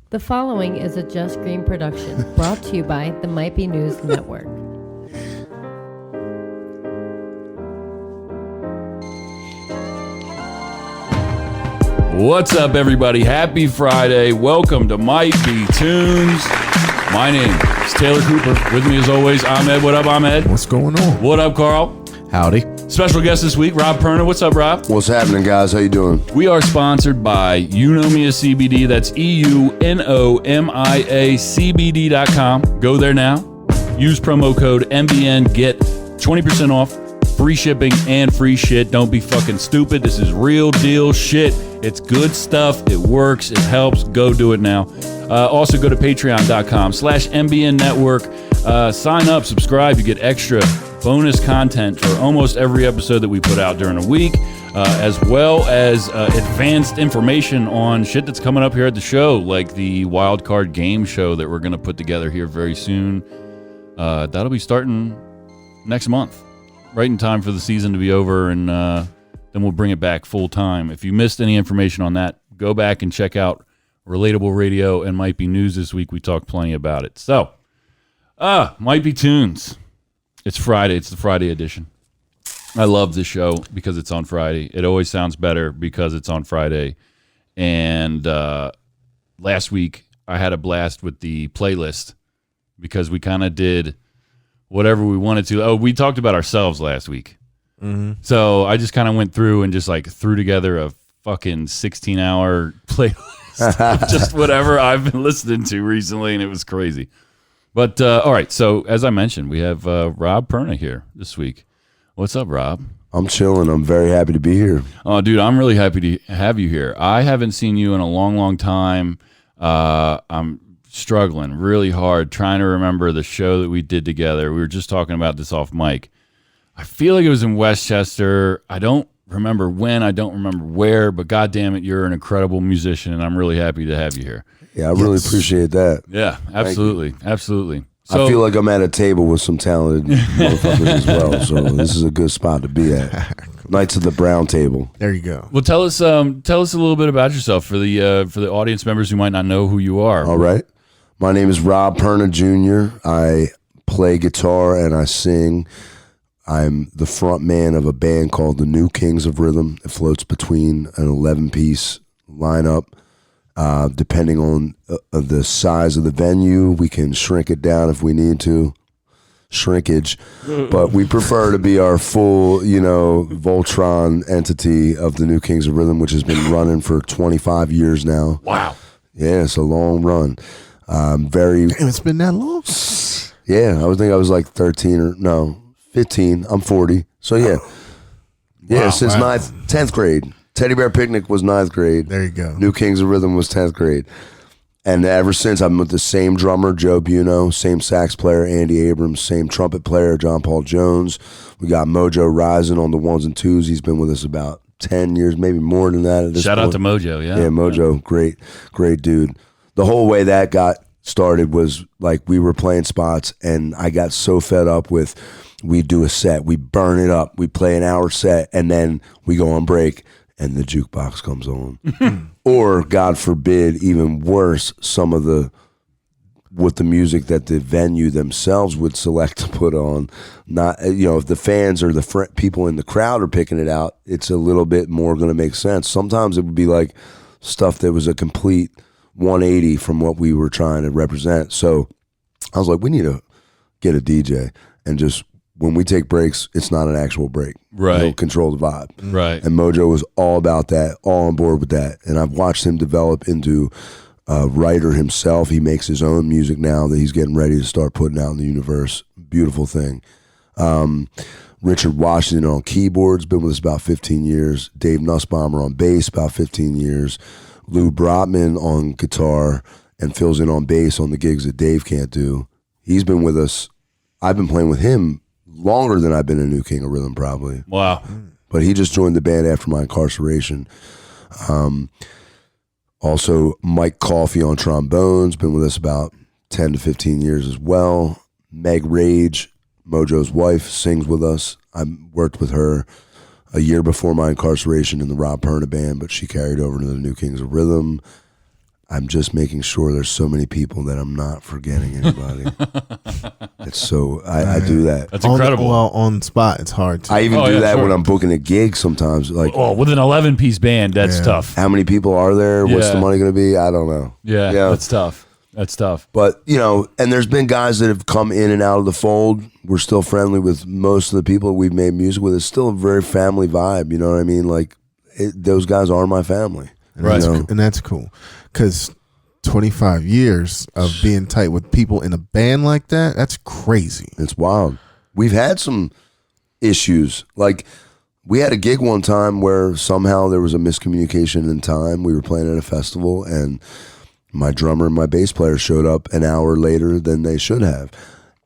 The following is a Just Green production brought to you by the Might Be News Network. What's up, everybody? Happy Friday. Welcome to Might Be Tunes. My name is Taylor Cooper. With me, as always, Ahmed. What up, Ahmed? What's going on? What up, Carl? Howdy. Special guest this week, Rob Perna. What's up, Rob? What's happening, guys? How you doing? We are sponsored by Eunomia CBD. That's EUNOMIA-CBD.com. Go there now. Use promo code MBN. Get 20% off, free shipping, and free shit. Don't be fucking stupid. This is real deal shit. It's good stuff. It works. It helps. Go do it now. Also, go to patreon.com/MBN Network. Sign up, subscribe. You get extra bonus content for almost every episode that we put out during a week, as well as advanced information on shit that's coming up here at the show, like the wild card game show that we're going to put together here very soon. That'll be starting next month, right in time for the season to be over, and then we'll bring it back full time. If you missed any information on that, go back and check out Relatable Radio and Might Be News this week. We talked plenty about it. So, Might Be Tunes. It's Friday. It's the Friday edition. I love this show because it's on Friday. It always sounds better because it's on Friday. And last week, I had a blast with the playlist because we kind of did whatever we wanted to. Oh, we talked about ourselves last week. Mm-hmm. So I just kind of went through and just like threw together a fucking 16-hour playlist of just whatever I've been listening to recently, and it was crazy. But, all right, so as I mentioned, we have Rob Perna here this week. What's up, Rob? I'm chilling. I'm very happy to be here. Oh, dude, I'm really happy to have you here. I haven't seen you in a long, long time. I'm struggling really hard trying to remember the show that we did together. We were just talking about this off mic. I feel like it was in Westchester. I don't remember when. I don't remember where, but God damn it, you're an incredible musician, and I'm really happy to have you here. Yeah, I really appreciate that. Yeah, absolutely. Absolutely. So, I feel like I'm at a table with some talented motherfuckers as well, so this is a good spot to be at. Knights of the Brown Table. There you go. Well, tell us a little bit about yourself for the audience members who might not know who you are. All right. My name is Rob Perna Jr. I play guitar and I sing. I'm the front man of a band called the New Kings of Rhythm. It floats between an 11-piece lineup. Depending on the size of the venue, we can shrink it down if we need to. Shrinkage. But we prefer to be our full, Voltron entity of the New Kings of Rhythm, which has been running for 25 years now. Wow. Yeah, it's a long run. Damn, it's been that long? Yeah, I think I was like 15. I'm 40. So yeah. Yeah, Wow. since 10th grade. Teddy Bear Picnic was 9th grade. There you go. New Kings of Rhythm was 10th grade. And ever since, I'm with the same drummer, Joe Buno, same sax player, Andy Abrams, same trumpet player, John Paul Jones. We got Mojo Rising on the ones and twos. He's been with us about 10 years, maybe more than that at this Shout point. out to Mojo, yeah. Yeah, Mojo, great dude. The whole way that got started was like we were playing spots, and I got so fed up with we do a set, we burn it up, we play an hour set, and then we go on break. And the jukebox comes on. Or, God forbid, even worse, with the music that the venue themselves would select to put on. Not, if the fans or the people in the crowd are picking it out, it's a little bit more going to make sense. Sometimes it would be like stuff that was a complete 180 from what we were trying to represent. So I was like, we need to get a DJ and just, when we take breaks, it's not an actual break. Right. They'll control the vibe. Right. And Mojo was all about that, all on board with that. And I've watched him develop into a writer himself. He makes his own music now that he's getting ready to start putting out in the universe. Beautiful thing. Richard Washington on keyboards, been with us about 15 years. Dave Nussbaumer on bass, about 15 years. Lou Brotman on guitar and fills in on bass on the gigs that Dave can't do. He's been with us. I've been playing with him longer than I've been a New King of Rhythm, probably. Wow. But he just joined the band after my incarceration. Also, Mike Coffey on trombones, been with us about 10 to 15 years as well. Meg Rage, Mojo's wife, sings with us. I worked with her a year before my incarceration in the Rob Perna band, but she carried over to the New Kings of Rhythm. I'm just making sure there's so many people that I'm not forgetting anybody. It's so I do that. That's incredible. On spot, it's hard to. I even do that sure. when I'm booking a gig sometimes. Like, with an 11-piece band, that's tough. how many people are there? What's the money going to be? I don't know. Yeah, that's tough. That's tough. But, and there's been guys that have come in and out of the fold. We're still friendly with most of the people we've made music with. It's still a very family vibe. You know what I mean? Like, those guys are my family. Right. And that's cool. Because 25 years of being tight with people in a band like that, that's crazy. It's wild. We've had some issues. Like, we had a gig one time where somehow there was a miscommunication in time. We were playing at a festival, and my drummer and my bass player showed up an hour later than they should have.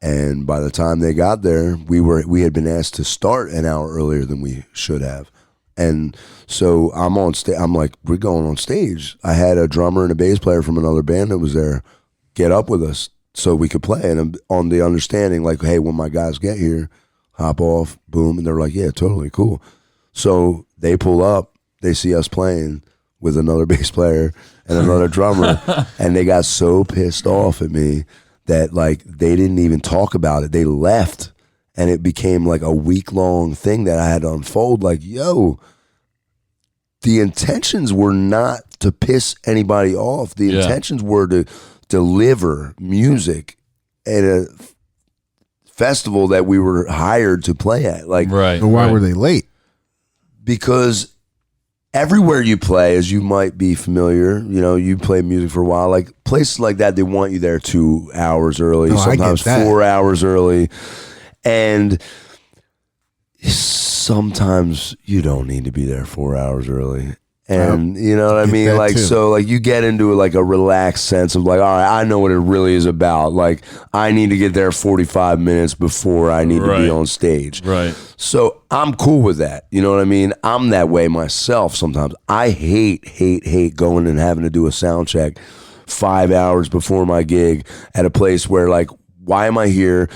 And by the time they got there, we had been asked to start an hour earlier than we should have. And so I'm on stage. I'm like, we're going on stage. I had a drummer and a bass player from another band that was there get up with us so we could play. And I'm on the understanding, like, hey, when my guys get here, hop off, boom. And they're like, yeah, totally cool. So they pull up, they see us playing with another bass player and another drummer, and they got so pissed off at me that, like, they didn't even talk about it. They left. And it became like a week-long thing that I had to unfold. Like, yo, the intentions were not to piss anybody off. The intentions were to deliver music at a festival that we were hired to play at. Like, But why were they late? Because everywhere you play, as you might be familiar, you play music for a while. Like, places like that, they want you there 2 hours early, sometimes 4 hours early. And sometimes you don't need to be there 4 hours early. And you know what I mean? Like, so like you get into like a relaxed sense of like, all right, I know what it really is about. Like, I need to get there 45 minutes before I need to be on stage. Right. So I'm cool with that. You know what I mean? I'm that way myself sometimes. I hate going and having to do a sound check 5 hours before my gig at a place where, like, why am I here?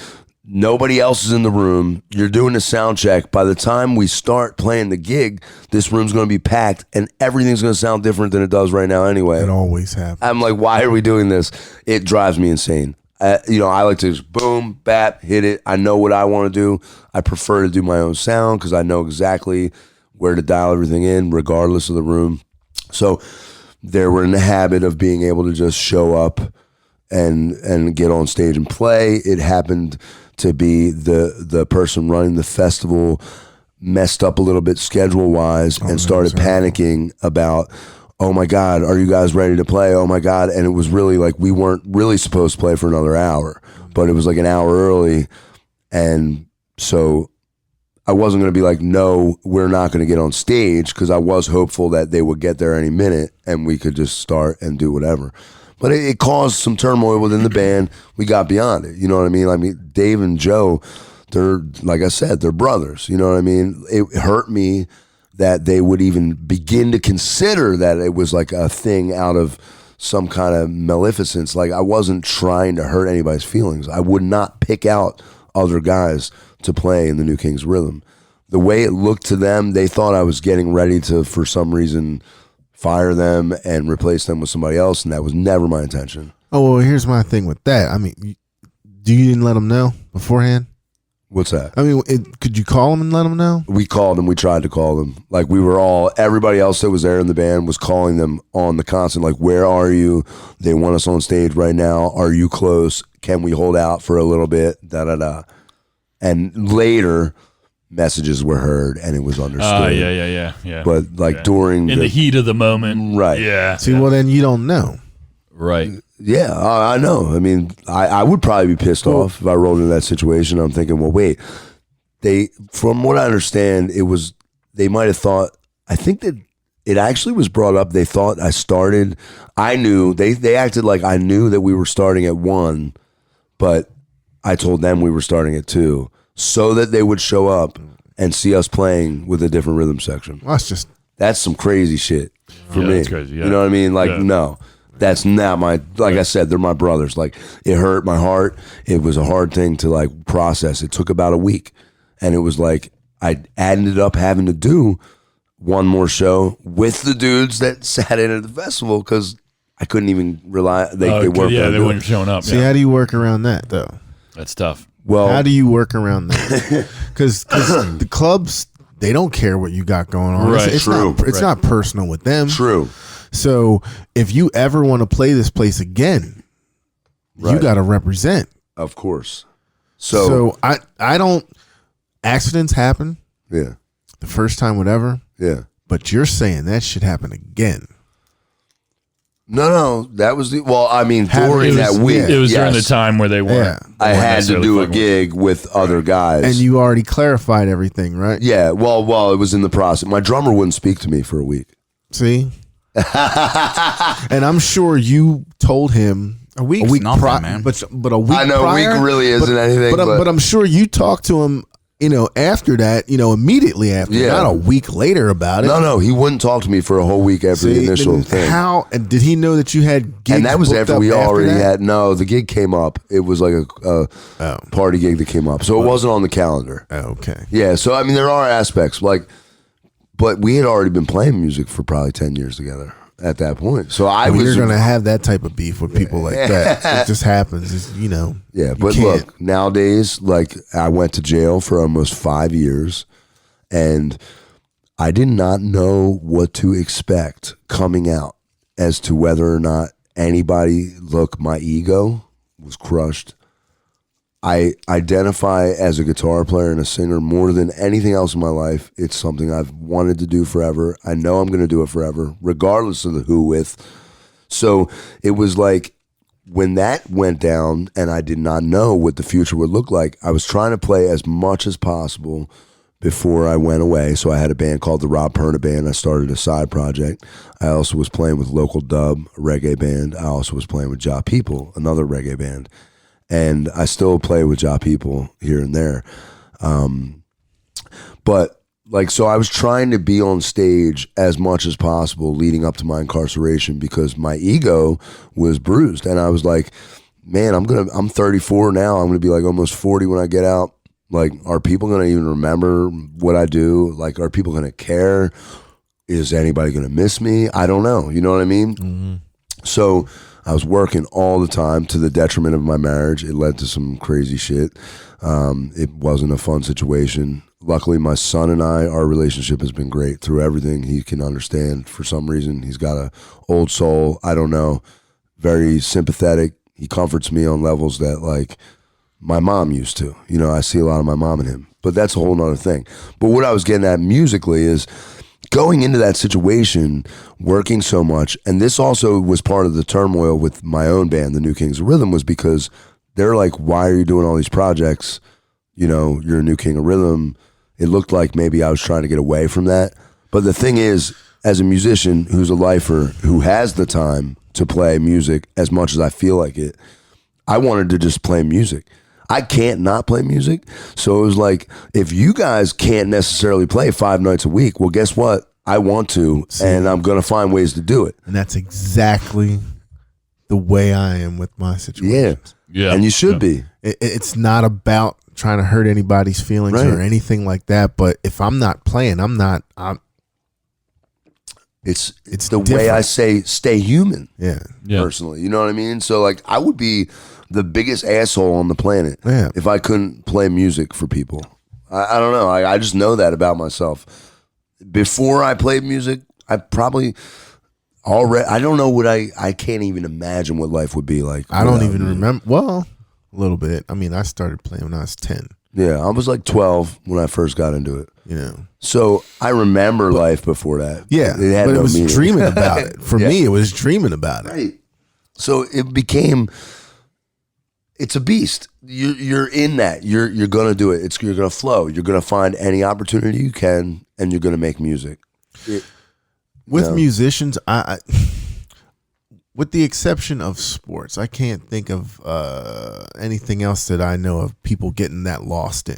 Nobody else is in the room. You're doing a sound check. By the time we start playing the gig, this room's going to be packed and everything's going to sound different than it does right now anyway. It always happens. I'm like, why are we doing this? It drives me insane. I like to just boom, bap, hit it. I know what I want to do. I prefer to do my own sound because I know exactly where to dial everything in regardless of the room. So they were in the habit of being able to just show up and get on stage and play. It happened to be the person running the festival messed up a little bit schedule-wise and started panicking about, oh my God, are you guys ready to play? Oh my God. And it was really like we weren't really supposed to play for another hour, but it was like an hour early. And so I wasn't going to be like, no, we're not going to get on stage, because I was hopeful that they would get there any minute and we could just start and do whatever. But it caused some turmoil within the band. We got beyond it. You know what I mean? I mean, Dave and Joe, they're, like I said, they're brothers. You know what I mean? It hurt me that they would even begin to consider that it was like a thing out of some kind of maleficence. Like, I wasn't trying to hurt anybody's feelings. I would not pick out other guys to play in the New King's Rhythm. The way it looked to them, they thought I was getting ready to, for some reason, fire them and replace them with somebody else, and that was never my intention. Oh, well, here's my thing with that. I mean, you didn't let them know beforehand? What's that? I mean, could you call them and let them know? We called them. We tried to call them. Like, everybody else that was there in the band was calling them on the constant, like, where are you? They want us on stage right now. Are you close? Can we hold out for a little bit? Da-da-da. And later, messages were heard and it was understood. Yeah. But like during in the heat of the moment, right? Yeah. See, well, then you don't know, right? Yeah, I know. I mean, I would probably be pissed off if I rolled into that situation. I'm thinking, well, wait. From what I understand, they might have thought. I think that it actually was brought up. They thought I knew. They acted like I knew that we were starting at 1, but I told them we were starting at 2. So that they would show up and see us playing with a different rhythm section. well, That's some crazy shit for me. That's crazy, yeah. You know what I mean? Like, no, that's not like I said, they're my brothers. Like, it hurt my heart. It was a hard thing to like process. It took about a week. And it was like, I ended up having to do one more show with the dudes that sat in at the festival, because I couldn't even rely. They weren't. Yeah, they do weren't it. showing up. See, Yeah. how do you work around that though? That's tough. Well, How do you work around that? Because the clubs, they don't care what you got going on. Right. It's True. Not, it's not personal with them. true. So if you ever want to play this place again, you Right. got to represent. Of course. So I don't. Accidents happen Yeah. the first time, whatever. Yeah. But you're saying that should happen again. No, that was It during was- that week. yeah. It was during the yes. time where they weren't. Yeah. I weren't had to necessarily do a fucking with gig with other guys. And you already clarified everything, right? Yeah, well, it was in the process. My drummer wouldn't speak to me for a week. See? And I'm sure you told him A week's nothing, man. But a week I know prior, a week really isn't anything. But I'm sure you talked to him, after that, immediately after, Yeah. not a week later about it. No, he wouldn't talk to me for a whole week after the See, initial then thing. How and did he know that you had gigs? And that was booked after up we already that? had. No, the gig came up. It was like a party gig that came up, so it wasn't on the calendar. Oh, okay. Yeah, so there are aspects but we had already been playing music for probably 10 years together at that point. So You're gonna have that type of beef with people like that. It just happens. It's, Yeah, you but can't- look, nowadays, I went to jail for almost 5 years, and I did not know what to expect coming out as to whether or not my ego was crushed. I identify as a guitar player and a singer more than anything else in my life. It's something I've wanted to do forever. I know I'm going to do it forever, regardless of the who with. So it was like when that went down and I did not know what the future would look like, I was trying to play as much as possible before I went away. So I had a band called the Perna Band. I started a side project. I also was playing with Local Dub, a reggae band. I also was playing with Ja People, another reggae band. And I still play with Ja People here and there. So I was trying to be on stage as much as possible leading up to my incarceration because my ego was bruised. And I was like, man, I'm 34 now. I'm going to be like almost 40 when I get out. Like, are people going to even remember what I do? Like, are people going to care? Is anybody going to miss me? I don't know. You know what I mean? Mm-hmm. So I was working all the time to the detriment of my marriage. It led to some crazy shit. It wasn't a fun situation. Luckily, my son and our relationship has been great through everything. He can understand for some reason. He's got a old soul. I don't know. Very sympathetic. He comforts me on levels that my mom used to. I see a lot of my mom in him. But that's a whole nother thing. But what I was getting at musically is going into that situation, working so much, and this also was part of the turmoil with my own band, the New Kings of Rhythm, was because they're like, why are you doing all these projects? You're a New King of Rhythm. It looked like maybe I was trying to get away from that. But the thing is, as a musician who's a lifer, who has the time to play music as much as I feel like it, I wanted to just play music. I can't not play music. So it was like, if you guys can't necessarily play 5 nights a week, well, guess what? I want to, and I'm going to find ways to do it. And that's exactly the way I am with my situation. Yeah. And you should be. It's not about trying to hurt anybody's feelings or anything like that. But if I'm not playing, It's the different. way I say stay human. Yeah. Personally, you know what I mean? So I would be the biggest asshole on the planet if I couldn't play music for people. I don't know. I just know that about myself. Before I played music, I probably already, I don't know what I can't even imagine what life would be like. I don't even remember. Well, a little bit. I mean, I started playing when I was 10. Yeah, I was like 12 when I first got into it. So I remember life before that. Yeah, it had but no it was meaning. dreaming about it. For me, it was dreaming about it. Right. So it became, it's a beast. You're in that. You're gonna do it. You're gonna flow. You're gonna find any opportunity you can, and you're gonna make music. With musicians, I with the exception of sports, I can't think of anything else that I know of people getting that lost in.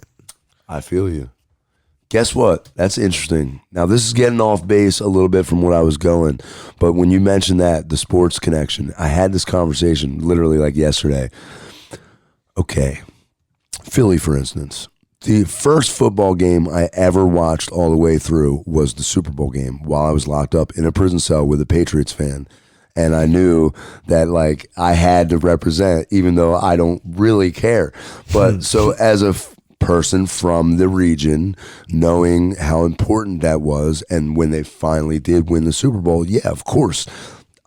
I feel you. Guess what? That's interesting. Now, this is getting off base a little bit from what I was going, but when you mentioned that, the sports connection, I had this conversation literally like yesterday. Okay. Philly, for instance. The first football game I ever watched all the way through was the Super Bowl game while I was locked up in a prison cell with a Patriots fan. And I knew that like I had to represent, even though I don't really care. But so as a person from the region, knowing how important that was, and when they finally did win the Super Bowl, yeah, of course,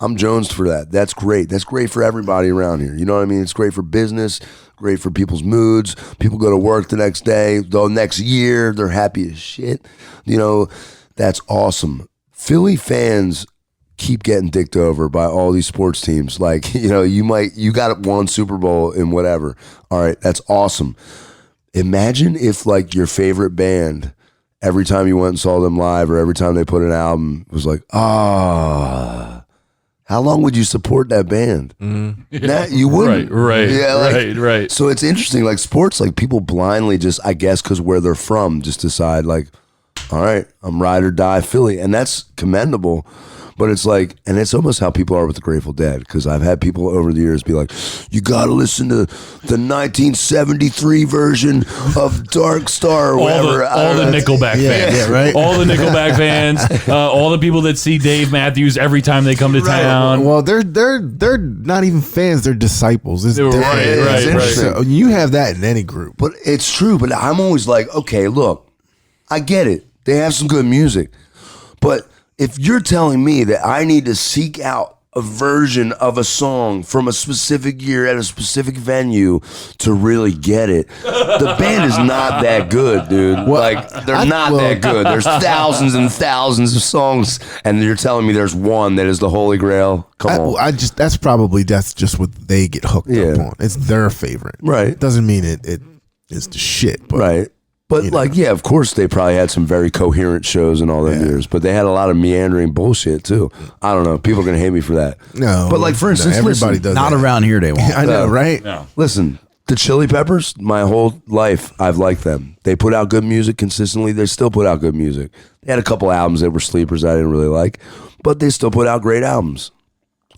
I'm jonesed for that. That's great. That's great for everybody around here. You know what I mean? It's great for business, great for people's moods. People go to work the next day, the next year, they're happy as shit. You know, that's awesome. Philly fans keep getting dicked over by all these sports teams. Like, you know, you got one Super Bowl in whatever. All right, that's awesome. Imagine if like your favorite band, every time you went and saw them live or every time they put an album, was like, how long would you support that band? You wouldn't. Right. Yeah, like, right. So it's interesting, like sports, like people blindly just, I guess, because where they're from, just decide like, all right, I'm ride or die Philly. And that's commendable. But it's like, and it's almost how people are with the Grateful Dead, because I've had people over the years be like, you got to listen to the 1973 version of Dark Star or whatever. All the Nickelback fans. Yeah, right. All the Nickelback fans. All the people that see Dave Matthews every time they come to town. Well, they're not even fans; they're disciples. It's Right. So you have that in any group. But it's true. But I'm always like, okay, look, I get it. They have some good music. But if you're telling me that I need to seek out a version of a song from a specific year at a specific venue to really get it, the band is not that good, dude. They're not that good. There's thousands and thousands of songs, and you're telling me there's one that is the Holy Grail? Come on. That's just what they get hooked up on. It's their favorite. Right. Doesn't mean it is the shit. But, right. But like, yeah, of course they probably had some very coherent shows in all them years, but they had a lot of meandering bullshit too. I don't know. People are going to hate me for that. No. But like, for instance, everybody does not that. around here they won't. I know, right? No. Listen, the Chili Peppers, my whole life, I've liked them. They put out good music consistently. They still put out good music. They had a couple albums that were sleepers I didn't really like, but they still put out great albums.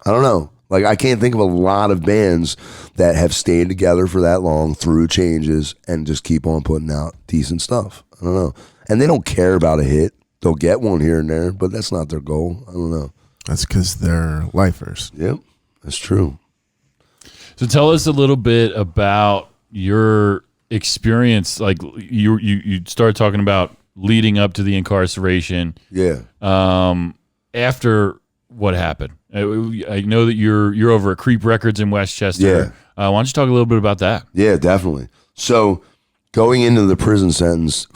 I don't know. Like, I can't think of a lot of bands that have stayed together for that long through changes and just keep on putting out decent stuff. I don't know. And they don't care about a hit. They'll get one here and there, but that's not their goal. I don't know. That's because they're lifers. Yep, that's true. So tell us a little bit about your experience. Like you started talking about leading up to the incarceration. Yeah. After what happened? I know that you're over at Creep Records in Westchester. Yeah. Why don't you talk a little bit about that? Yeah, definitely. So going into the prison sentence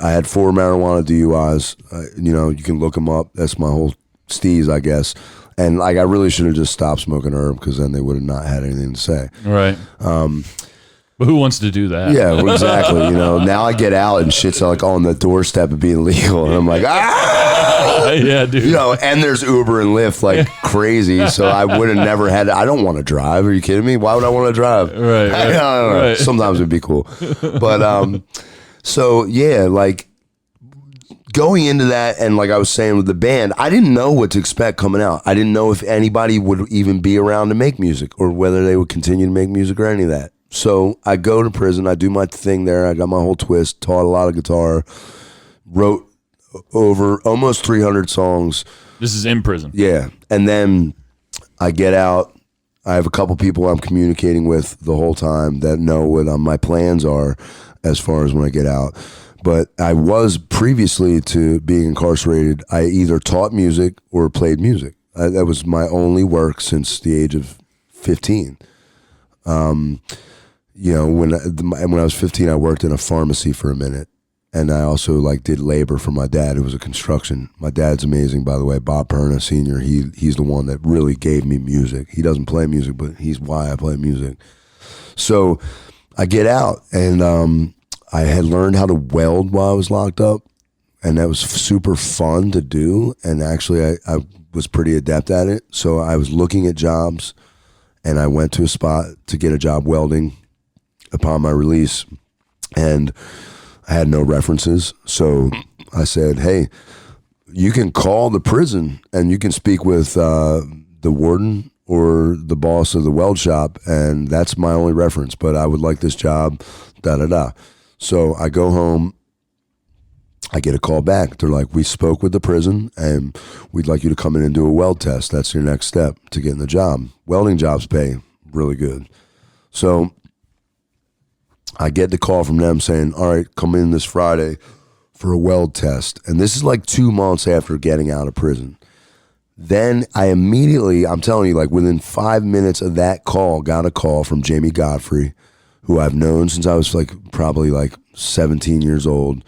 I had 4 marijuana DUIs. You can look them up. That's my whole steez, I guess. And like, I really should have just stopped smoking herb, because then they would have not had anything to say. Right. But who wants to do that? Yeah, exactly. Now I get out and shit's like on the doorstep of being legal, and I'm like, yeah, dude. And there's Uber and Lyft like crazy, so I would have never had. I don't want to drive. Are you kidding me? Why would I want to drive? Right. I don't know. Right. Sometimes it'd be cool, but so yeah, like going into that, and like I was saying with the band, I didn't know what to expect coming out. I didn't know if anybody would even be around to make music, or whether they would continue to make music, or any of that. So I go to prison, I do my thing there, I got my whole twist, taught a lot of guitar, wrote over almost 300 songs. This is in prison. Yeah. And then I get out, I have a couple people I'm communicating with the whole time that know what my plans are as far as when I get out. But I was, previously to being incarcerated, I either taught music or played music. That was my only work since the age of 15. When I was 15, I worked in a pharmacy for a minute, and I also like did labor for my dad, who was a construction. My dad's amazing, by the way, Bob Perna Sr. He's the one that really gave me music. He doesn't play music, but he's why I play music. So I get out, and I had learned how to weld while I was locked up, and that was super fun to do. And actually, I was pretty adept at it. So I was looking at jobs, and I went to a spot to get a job welding upon my release, and I had no references. So I said, hey, you can call the prison and you can speak with the warden or the boss of the weld shop, and that's my only reference, but I would like this job, da-da-da. So I go home, I get a call back. They're like, we spoke with the prison and we'd like you to come in and do a weld test. That's your next step to getting the job. Welding jobs pay really good. So I get the call from them saying, all right, come in this Friday for a weld test. And this is like 2 months after getting out of prison. Then I immediately, I'm telling you, like within 5 minutes of that call, got a call from Jamie Godfrey, who I've known since I was like probably like 17 years old.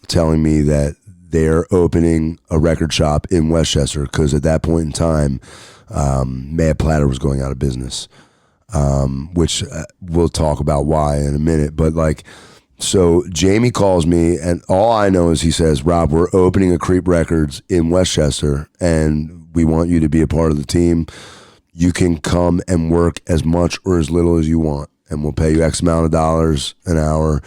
Telling me that they're opening a record shop in Westchester because at that point in time, Mad Platter was going out of business, which we'll talk about why in a minute. But like, so Jamie calls me and all I know is he says, Rob, we're opening a Creep Records in Westchester and we want you to be a part of the team. You can come and work as much or as little as you want and we'll pay you X amount of dollars an hour.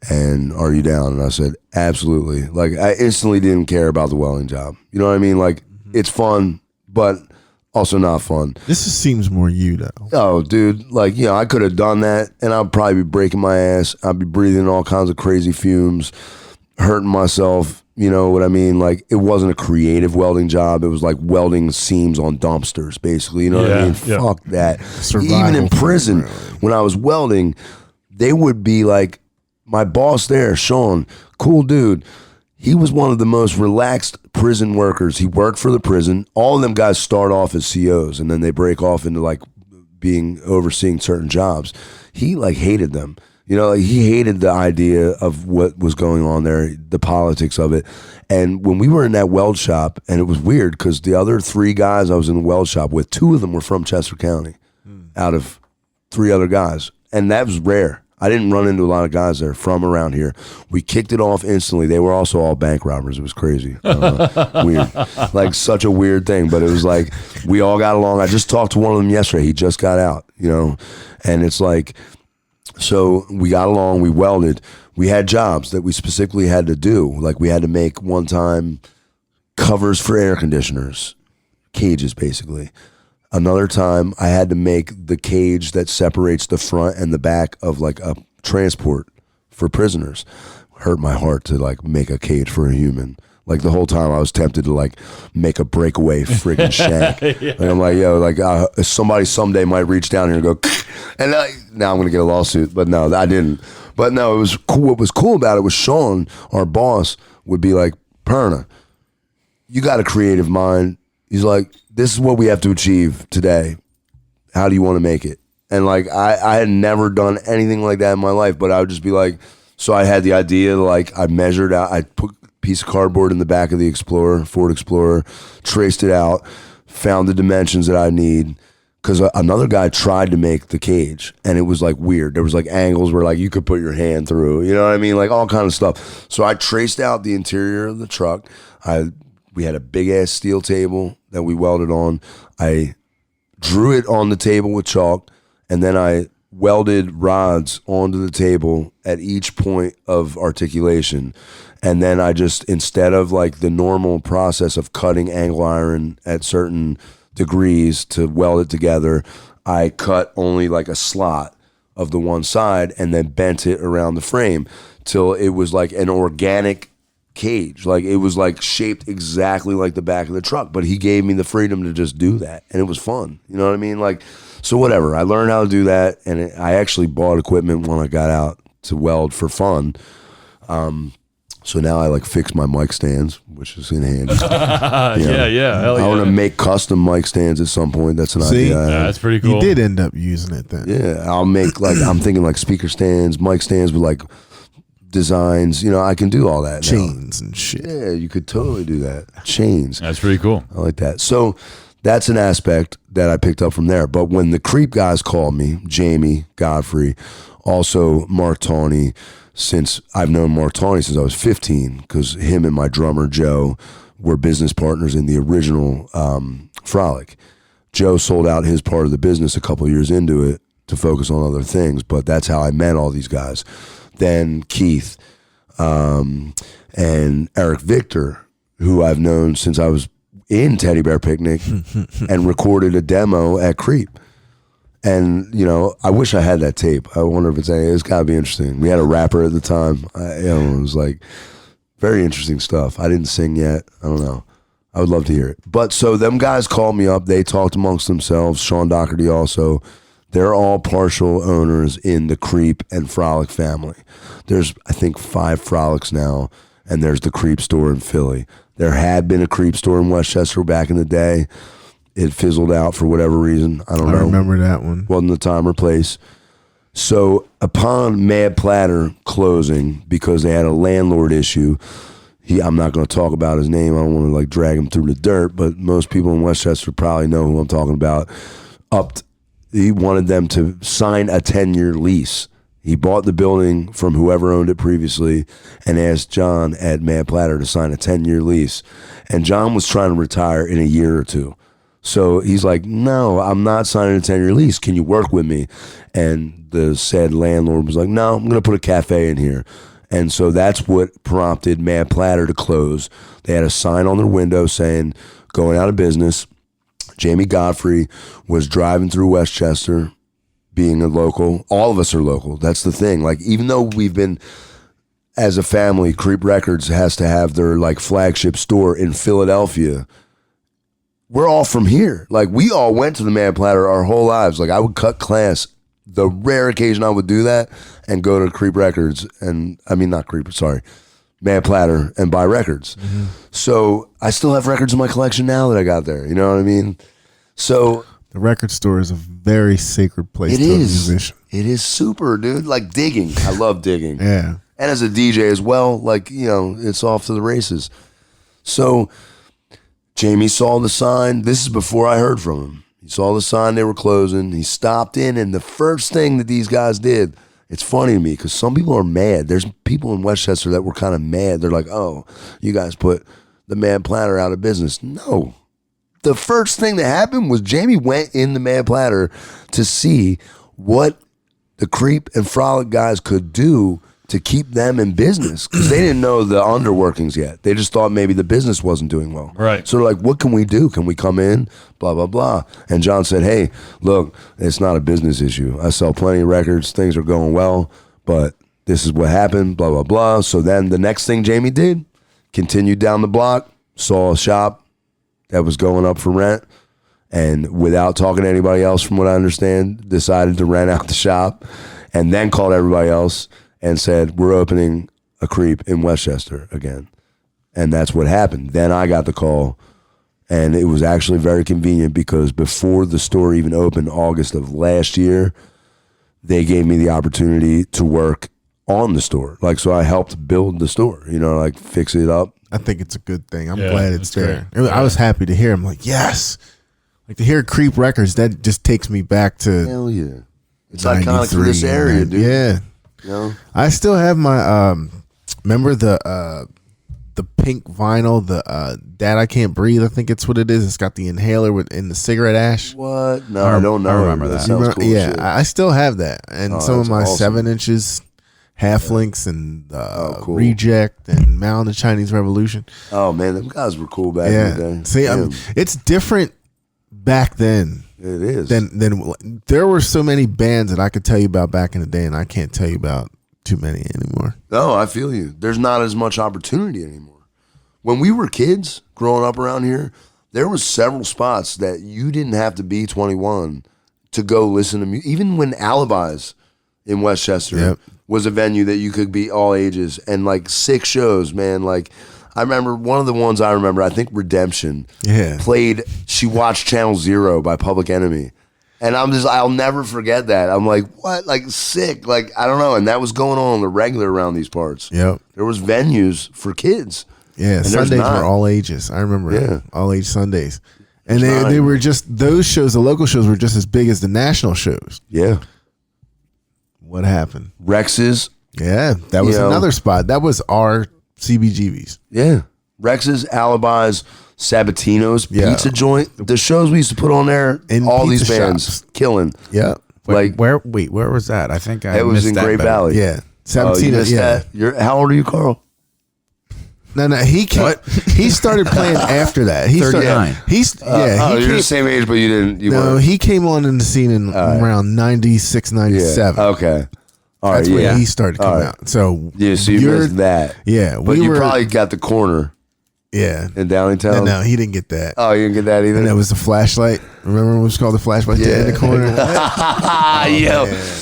And are you down? And I said, absolutely. Like, I instantly didn't care about the welding job. You know what I mean? Like, it's fun, but also not fun. This just seems more you, though. Oh, dude. Like, you know, I could have done that, and I'd probably be breaking my ass. I'd be breathing all kinds of crazy fumes, hurting myself. You know what I mean? Like, it wasn't a creative welding job. It was like welding seams on dumpsters, basically. You know what I mean? Yeah. Fuck that. Survival Even in prison, really. when I was welding, they would be like, my boss there, Sean, cool dude. He was one of the most relaxed prison workers. He worked for the prison. All of them guys start off as COs and then they break off into like being overseeing certain jobs. He like hated them. You know, like, he hated the idea of what was going on there, the politics of it. And when we were in that weld shop, and it was weird because the other 3 guys I was in the weld shop with, 2 of them were from Chester County out of 3 other guys. And that was rare. I didn't run into a lot of guys there from around here. We kicked it off instantly. They were also all bank robbers. It was crazy. Weird. Like such a weird thing, but it was like we all got along. I just talked to one of them yesterday. He just got out, you know, and it's like, so we got along, we welded. We had jobs that we specifically had to do. Like we had to make one time covers for air conditioners, cages basically. Another time, I had to make the cage that separates the front and the back of like a transport for prisoners. Hurt my heart to like make a cage for a human. Like the whole time I was tempted to like make a breakaway freaking shack. Yeah. Like I'm like, yo, like somebody someday might reach down here and go, and now I'm going to get a lawsuit. But no, I didn't. But no, it was cool. What was cool about it was Sean, our boss, would be like, Perna, you got a creative mind. He's like, this is what we have to achieve today. How do you want to make it? And like, I had never done anything like that in my life, but I would just be like, so I had the idea, like I measured out, I put a piece of cardboard in the back of the Explorer, Ford Explorer, traced it out, found the dimensions that I need. Because another guy tried to make the cage and it was like weird. There was like angles where like you could put your hand through, you know what I mean? Like all kind of stuff. So I traced out the interior of the truck. We had a big ass steel table that we welded on. I drew it on the table with chalk and then I welded rods onto the table at each point of articulation. And then I just, instead of like the normal process of cutting angle iron at certain degrees to weld it together, I cut only like a slot of the one side and then bent it around the frame till it was like an organic cage. Like it was like shaped exactly like the back of the truck, but he gave me the freedom to just do that and it was fun. You know what I mean? Like, so whatever, I learned how to do that and I actually bought equipment when I got out to weld for fun. So now I like fix my mic stands, which is in handy. Yeah. Hell yeah. I want to make custom mic stands at some point. That's an idea. Yeah, that's pretty cool. You did end up using it then. Yeah, I'll make like, I'm thinking like speaker stands, mic stands with like designs. You know, I can do all that. Chains and shit. Yeah, you could totally do that. Chains. That's pretty cool. I like that. So that's an aspect that I picked up from there. But when the Creep guys called me, Jamie, Godfrey, also Mark Tawney, since I've known Mark Tawney since I was 15, because him and my drummer, Joe, were business partners in the original Frolic. Joe sold out his part of the business a couple years into it to focus on other things, but that's how I met all these guys. Then Keith and Eric Victor, who I've known since I was in Teddy Bear Picnic and recorded a demo at Creep. And, you know, I wish I had that tape. I wonder if it's got to be interesting. We had a rapper at the time. It was like very interesting stuff. I didn't sing yet. I don't know. I would love to hear it. But so them guys called me up. They talked amongst themselves. Sean Doherty also. They're all partial owners in the Creep and Frolic family. There's, I think, 5 Frolics now, and there's the Creep store in Philly. There had been a Creep store in Westchester back in the day. It fizzled out for whatever reason. I don't know. I remember that one. Wasn't the time or place. So upon Mad Platter closing, because they had a landlord issue, I'm not going to talk about his name. I don't want to like drag him through the dirt, but most people in Westchester probably know who I'm talking about. He wanted them to sign a 10-year lease. He bought the building from whoever owned it previously and asked John at Mad Platter to sign a 10-year lease. And John was trying to retire in a year or two. So he's like, no, I'm not signing a 10-year lease. Can you work with me? And the said landlord was like, no, I'm going to put a cafe in here. And so that's what prompted Mad Platter to close. They had a sign on their window saying, going out of business. Jamie Godfrey was driving through Westchester, being a local. All of us are local. That's the thing. Like, even though we've been, as a family, Creep Records has to have their like flagship store in Philadelphia. We're all from here. Like, we all went to the Mad Platter our whole lives. Like, I would cut class. The rare occasion I would do that and go to Creep Records Mad Platter and buy records. Mm-hmm. So I still have records in my collection now that I got there. You know what I mean? So the record store is a very sacred place to a musician. It is super, dude. Like digging. I love digging. Yeah. And as a DJ as well, like, you know, it's off to the races. So Jamie saw the sign. This is before I heard from him. He saw the sign they were closing. He stopped in, and the first thing that these guys did, it's funny to me because some people are mad. There's people in Westchester that were kind of mad. They're like, oh, you guys put the Mad Platter out of business. No. The first thing that happened was Jamie went in the Mad Platter to see what the Creep and Frolic guys could do to keep them in business because they didn't know the underworkings yet. They just thought maybe the business wasn't doing well. Right. So they're like, what can we do? Can we come in? Blah, blah, blah. And John said, hey, look, it's not a business issue. I sell plenty of records. Things are going well, but this is what happened, blah, blah, blah. So then the next thing Jamie did, continued down the block, saw a shop that was going up for rent, and without talking to anybody else, from what I understand, decided to rent out the shop, and then called everybody else and said, we're opening a Creep in Westchester again. And that's what happened. Then I got the call, and it was actually very convenient because before the store even opened August of last year, they gave me the opportunity to work on the store. Like, so I helped build the store, you know, like fix it up. I think it's a good thing. I'm glad it's there. I was happy to hear. I'm like, yes. Like to hear Creep Records, that just takes me back to hell yeah. It's iconic for this area, dude. Yeah. You know? I still have my remember the pink vinyl, the Dad I Can't Breathe, I think it's what it is. It's got the inhaler in the cigarette ash. What? No, I don't know. I remember that. Sounds cool. Yeah, shit. I still have that. And some of my awesome. 7-inches, half links, and cool. Reject and Mound the Chinese Revolution. Oh man, them guys were cool back in the day. See, it's different back then. It is. Then there were so many bands that I could tell you about back in the day, and I can't tell you about too many anymore. No, I feel you. There's not as much opportunity anymore. When we were kids growing up around here, there was several spots that you didn't have to be 21 to go listen to music. Even when Alibis in Westchester was a venue that you could be all ages, and like 6 shows, man. Like I remember one of the ones I remember, I think Redemption played She Watched Channel Zero by Public Enemy. And I'll never forget that. I'm like, what? Like sick. Like, I don't know. And that was going on the regular around these parts. Yep. There was venues for kids. Yeah, and Sundays were all ages. I remember all age Sundays. And they were just, those shows, the local shows were just as big as the national shows. Yeah. What happened? Rex's. Yeah, that was another spot. That was our CBGBs. Yeah. Rex's, Alibis, Sabatino's, Pizza Joint. The shows we used to put on there, in all these pizza bands shops. Killing. Yeah. Like, where was that? I think I it was in missed that Great bit. Valley. Yeah. Oh, you Sabatino, missed that? How old are you, Carl? No, he came. He started playing after that. He 39. You're the same age, but you didn't. He came on in the scene in around 96, 97. Yeah. Okay. All right. That's when he started coming out. So so you missed that. Yeah, but you probably got the corner. Yeah. In Downingtown? No, he didn't get that. Oh, you didn't get that either? And that was the flashlight. Remember what it was called? The flashlight in the corner?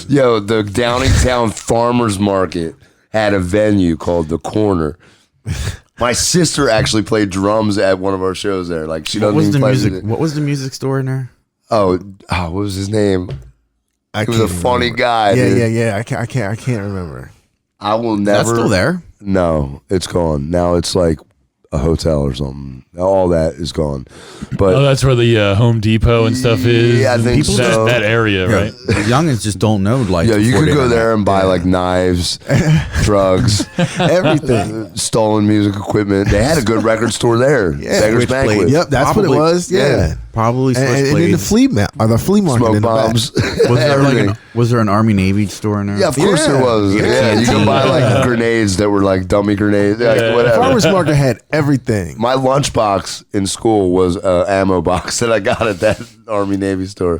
Yo, the Downingtown Farmers Market had a venue called The Corner. My sister actually played drums at one of our shows there. Like she doesn't even play What was the music store in there? Oh, what was his name? He was a funny guy. Yeah. I can't remember. I will never. That's still there? No, it's gone. Now it's like a hotel or something. All that is gone. But that's where the Home Depot and stuff is. Yeah, I think so. That area, right? The youngins just don't know. Like, you could go there and buy like knives, drugs, everything, stolen music equipment. They had a good record store there. Yeah, Beggar's Banquet. Yep, that's what it was. Yeah. Probably and in the flea market, smoke in bombs. Was there an Army Navy store in there? Yeah, of course there was. Yeah, you could buy like grenades that were like dummy grenades, whatever. Farmers Market had everything. My lunchbox in school was an ammo box that I got at that Army Navy store.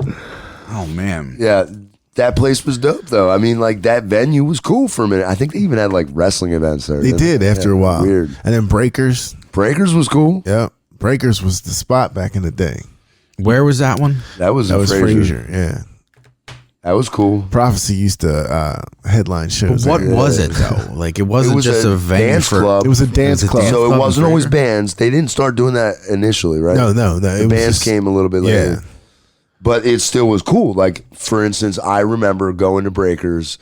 Oh man. Yeah, that place was dope though. I mean, like that venue was cool for a minute. I think they even had like wrestling events there. They did after a while. Weird. And then Breakers. Breakers was cool. Yep. Breakers was the spot back in the day. Where was that one? That was Fraser. Yeah. That was cool. Prophecy used to headline shows. But what was it though? Like it wasn't just a venue dance club. It was a dance club. So it wasn't always bands. They didn't start doing that initially, right? No. The bands came a little bit later. Yeah. But it still was cool. Like, for instance, I remember going to Breakers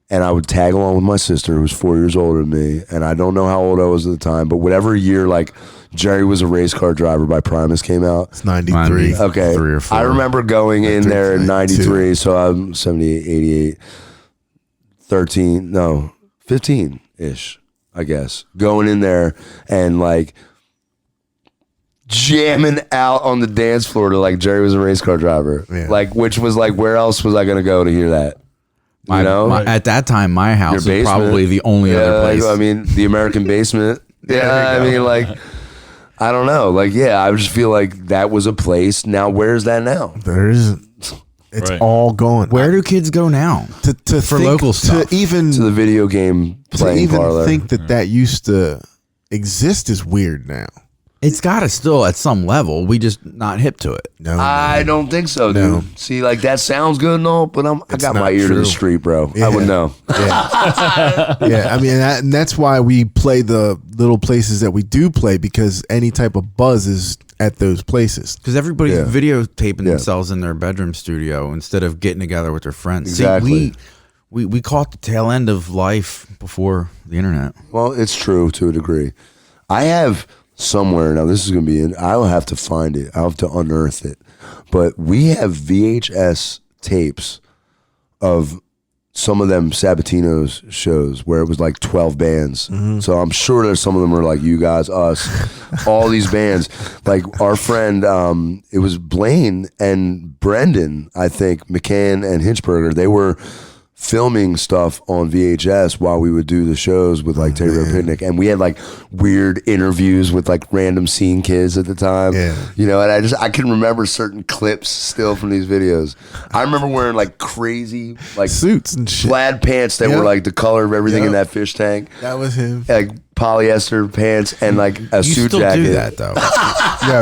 and I would tag along with my sister who was 4 years older than me. And I don't know how old I was at the time, but whatever year, like, Jerry Was a Race Car Driver by Primus came out. It's 93. Okay. 3 or 4. I remember going in there in 93, so I'm 78, 88, 15-ish, I guess. Going in there and, like, jamming out on the dance floor to, like, Jerry Was a Race Car Driver. Yeah. Like, which was, like, where else was I going to go to hear that? You know? At that time, my house was basement. probably the only other place. I mean, the American basement. I mean, like, I don't know. Like, I just feel like that was a place. Now, where's that now? There isn't. It's all gone. Where do kids go now? For local stuff? To the video game playing parlor. To even think that used to exist is weird now. It's got to still at some level. We just not hip to it. No, I don't think so, dude. No. See, like that sounds good and all, but I got my ear to the street, bro. Yeah. I would know. Yeah, I mean, and that's why we play the little places that we do play, because any type of buzz is at those places. Because everybody's videotaping themselves in their bedroom studio instead of getting together with their friends. Exactly. See, we caught the tail end of life before the internet. Well, it's true to a degree. I have somewhere, now this is going to be I'll have to find it. I'll have to unearth it. But we have VHS tapes of some of them Sabatino's shows where it was like 12 bands. Mm-hmm. So I'm sure there's some of them are like you guys, us, all these bands. Like our friend, it was Blaine and Brendan, I think, McCann and Hinchberger, they were filming stuff on VHS while we would do the shows with like Teddy Bear Picnic, and we had like weird interviews with like random scene kids at the time. You know, and I can remember certain clips still from these videos. I remember wearing like crazy like suits and shit, plaid pants that were like the color of everything in that fish tank. That was him. Like polyester pants and like a suit jacket. You still do that though.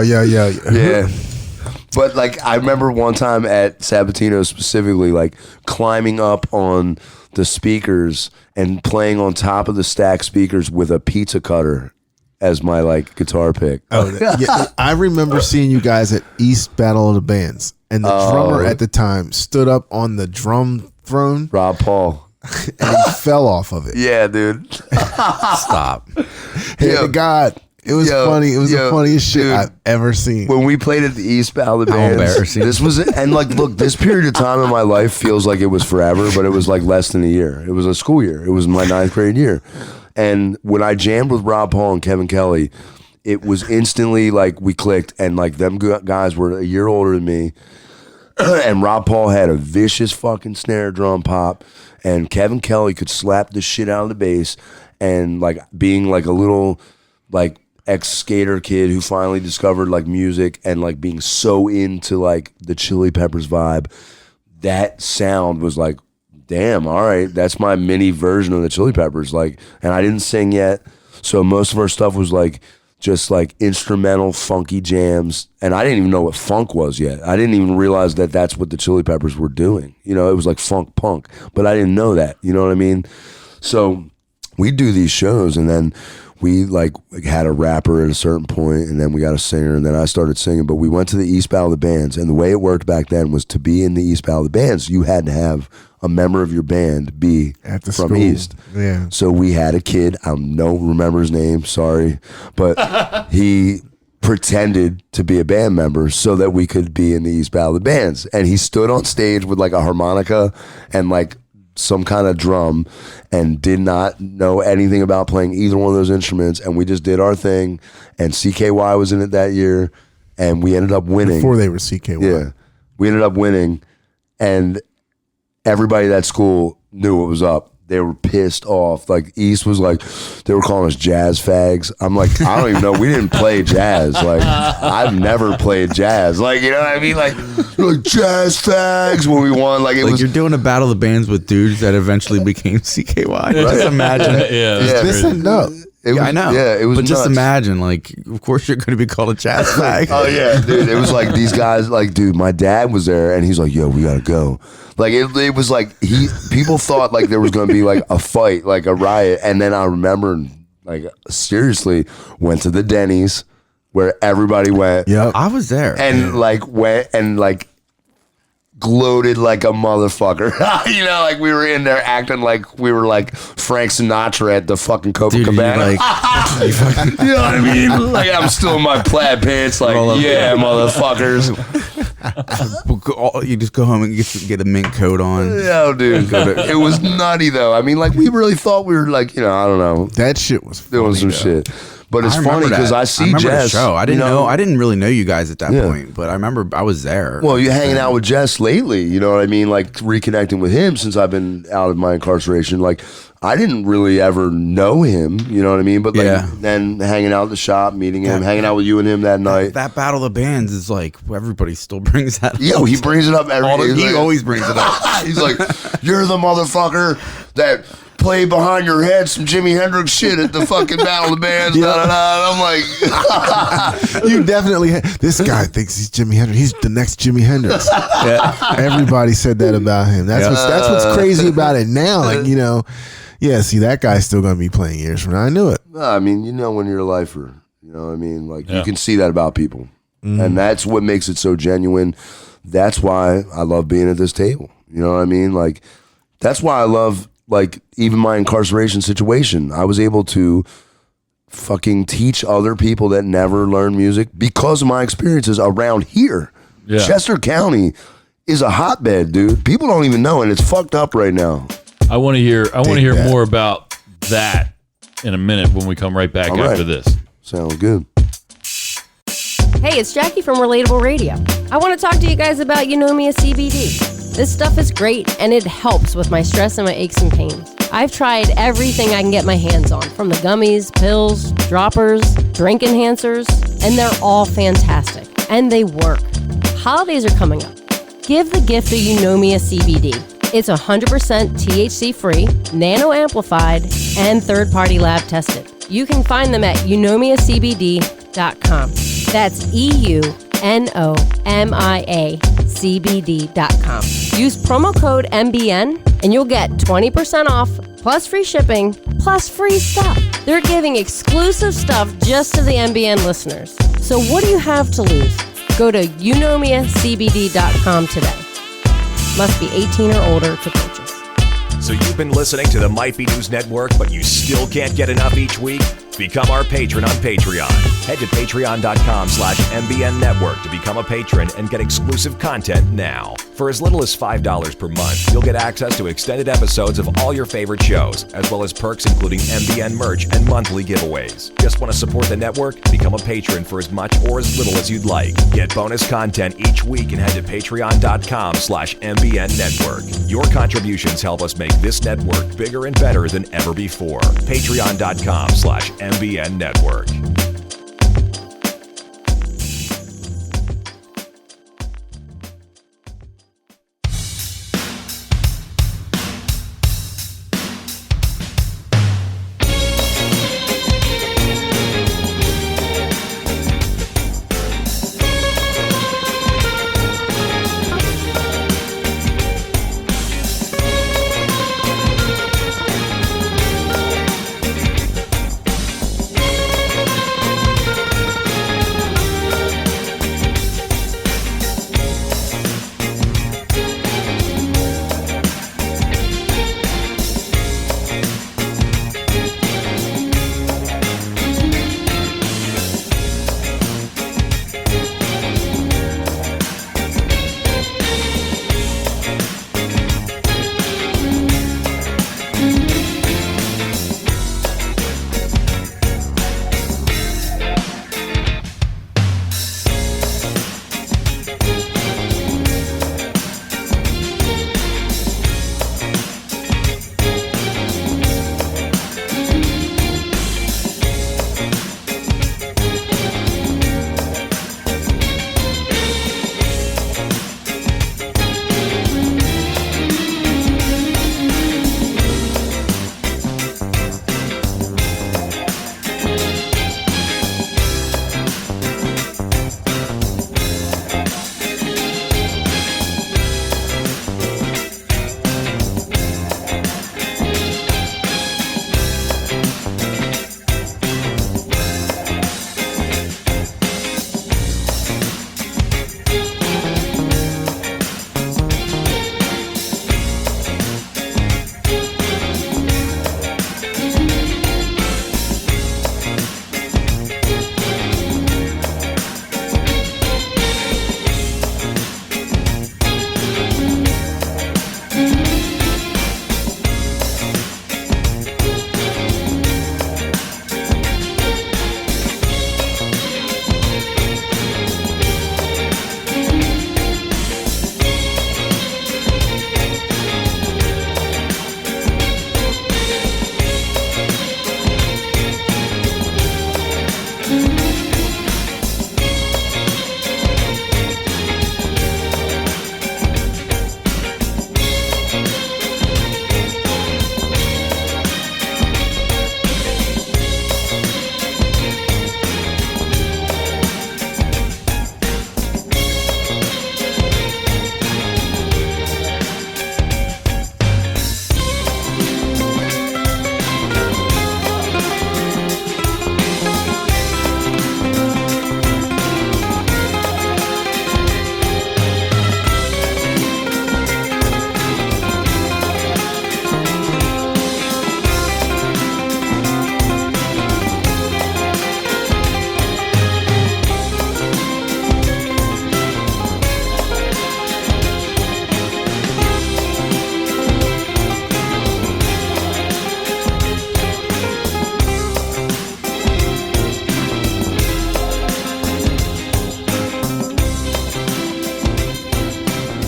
Yeah. But like I remember one time at Sabatino specifically, like climbing up on the speakers and playing on top of the stack speakers with a pizza cutter as my like guitar pick. I remember seeing you guys at East Battle of the Bands, and the drummer at the time stood up on the drum throne, Rob Paul, and he fell off of it. Yeah, dude. Stop. God. It was funny. It was the funniest shit I've ever seen. When we played at the East Battle of the Bands, embarrassing. this was it. And like, look, this period of time in my life feels like it was forever, but it was like less than a year. It was a school year. It was my 9th grade year. And when I jammed with Rob Paul and Kevin Kelly, it was instantly like we clicked, and like them guys were a year older than me. And Rob Paul had a vicious fucking snare drum pop, and Kevin Kelly could slap the shit out of the bass, and like being like a little like ex-skater kid who finally discovered like music and like being so into like the Chili Peppers vibe, that sound was like, damn, all right, that's my mini version of the Chili Peppers. Like, and I didn't sing yet, so most of our stuff was like just like instrumental funky jams, and I didn't even know what funk was yet. I didn't even realize that that's what the Chili Peppers were doing. You know, it was like funk punk, but I didn't know that. You know what I mean? So we do these shows, and then we like had a rapper at a certain point, and then we got a singer, and then I started singing. But we went to the East Battle of the Bands, and the way it worked back then was to be in the East Battle of the Bands, you had to have a member of your band be At the from school. East. Yeah. So we had a kid, I don't remember his name, sorry, but he pretended to be a band member so that we could be in the East Battle of the Bands. And he stood on stage with like a harmonica and like some kind of drum and did not know anything about playing either one of those instruments, and we just did our thing, and CKY was in it that year, and we ended up winning. Before they were CKY. Yeah, we ended up winning, and everybody at that school knew what was up. They were pissed off. Like East was like, they were calling us jazz fags. I'm like, I don't even know. We didn't play jazz. Like, I've never played jazz. Like, you know what I mean? Like jazz fags when we won. Like, it Like was. you're doing a battle of the bands with dudes that eventually became CKY. Just imagine. Yeah, Yeah. This and up. It was, I know. Yeah, it was. But just nuts. imagine, like, of course you're going to be called a jazz fag. Oh yeah, dude. It was like these guys, like, dude, my dad was there, and he's like, "Yo, we gotta go." Like it was like people thought like there was gonna be like a fight, like a riot, and then I remember, like, seriously, went to the Denny's where everybody went, Yep. I was there. and like went and like gloated like a motherfucker. You know, like we were in there acting like we were like Frank Sinatra at the fucking Dude, Copacabana. like, You know what I mean? Like I'm still in my plaid pants. Like, Roll up. yeah, motherfuckers. you just go home and get a mink coat on. No, dude. It was nutty though. I mean, like we really thought we were like, you know, I don't know, That shit was funny, doing some though. shit. But it's I remember funny because that. I see remember Jess. the show. I didn't you know. I didn't really know you guys at that Yeah. point, but I remember I was there. Well, you're hanging out with Jess lately, you know what I mean? Like reconnecting with him since I've been out of my incarceration. Like I didn't really ever know him, you know what I mean? But like Yeah. then hanging out at the shop, meeting him, hanging out with you and him that night. that battle of the bands is like everybody still brings that. Yo, up. he brings it up every All the- day. he always brings it up. He's like, "You're the motherfucker that played behind your head some Jimi Hendrix shit at the fucking Battle of the Bands." Da, da, da. And I'm like, You definitely. This guy thinks he's Jimi Hendrix. He's the next Jimi Hendrix. Everybody said that about him. That's what's crazy about it now. Like, you know, yeah. See, that guy's still gonna be playing years from now. I knew it. no, I mean, you know, when you're a lifer, you know what I mean? Like, Yeah. you can see that about people. And that's what makes it so genuine. That's why I love being at this table. You know what I mean? Like, that's why I love, like, even my incarceration situation. I was able to fucking teach other people that never learn music because of my experiences around here. Yeah. Chester County is a hotbed, dude. People don't even know, and it's fucked up right now. I want to hear that. more about that in a minute when we come right back All right. after this. Sounds good. Hey, it's Jackie from Relatable Radio. I want to talk to you guys about Eunomia CBD. This stuff is great, and it helps with my stress and my aches and pains. I've tried everything I can get my hands on, from the gummies, pills, droppers, drink enhancers, and they're all fantastic, and they work. Holidays are coming up. Give the gift of Eunomia CBD. It's 100% THC-free, nano-amplified, and third-party lab tested. You can find them at eunomiacbd.com. That's EUNOMIACBD.com. Use promo code MBN and you'll get 20% off, plus free shipping, plus free stuff. They're giving exclusive stuff just to the MBN listeners. So what do you have to lose? Go to eunomiacbd.com today. Must be 18 or older to purchase. So you've been listening to the Might Be News Network, but you still can't get enough each week? Become our patron on Patreon. Head to patreon.com/MBN Network to become a patron and get exclusive content now. For as little as $5 per month, you'll get access to extended episodes of all your favorite shows, as well as perks including MBN merch and monthly giveaways. Just want to support the network? Become a patron for as much or as little as you'd like. Get bonus content each week and head to patreon.com/MBN Network. Your contributions help us make this network bigger and better than ever before. Patreon.com/MBN MBN Network.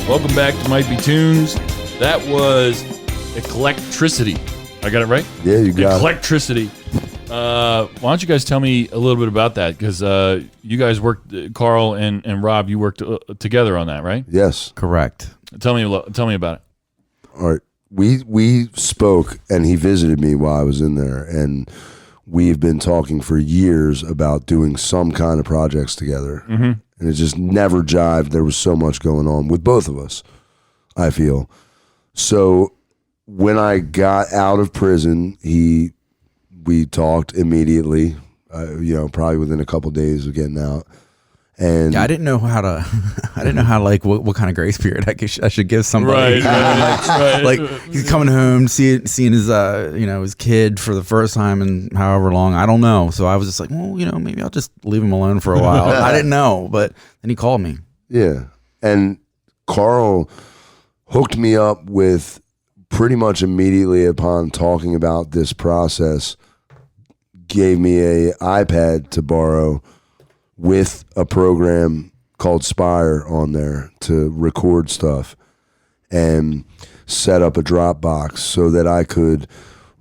Welcome back to Might Be Tunes. That was Electricity. I got it right? Yeah, you got Electricity. Why don't you guys tell me a little bit about that? Because you guys worked, Carl and Rob, you worked together on that, right? Yes. Correct. Tell me about it. All right. We spoke, and he visited me while I was in there, and we've been talking for years about doing some kind of projects together. Mm-hmm. And it just never jived. There was so much going on with both of us, I feel. So when I got out of prison, we talked immediately, probably within a couple days of getting out. And yeah, I didn't know how to like what kind of grace period I should give somebody. Right. Like he's coming home, seeing his his kid for the first time in however long, I don't know. So I was just like, well, maybe I'll just leave him alone for a while. I didn't know, but then he called me. Yeah, and Carl hooked me up with pretty much immediately upon talking about this process. Gave me a iPad to borrow with a program called Spire on there to record stuff and set up a Dropbox so that I could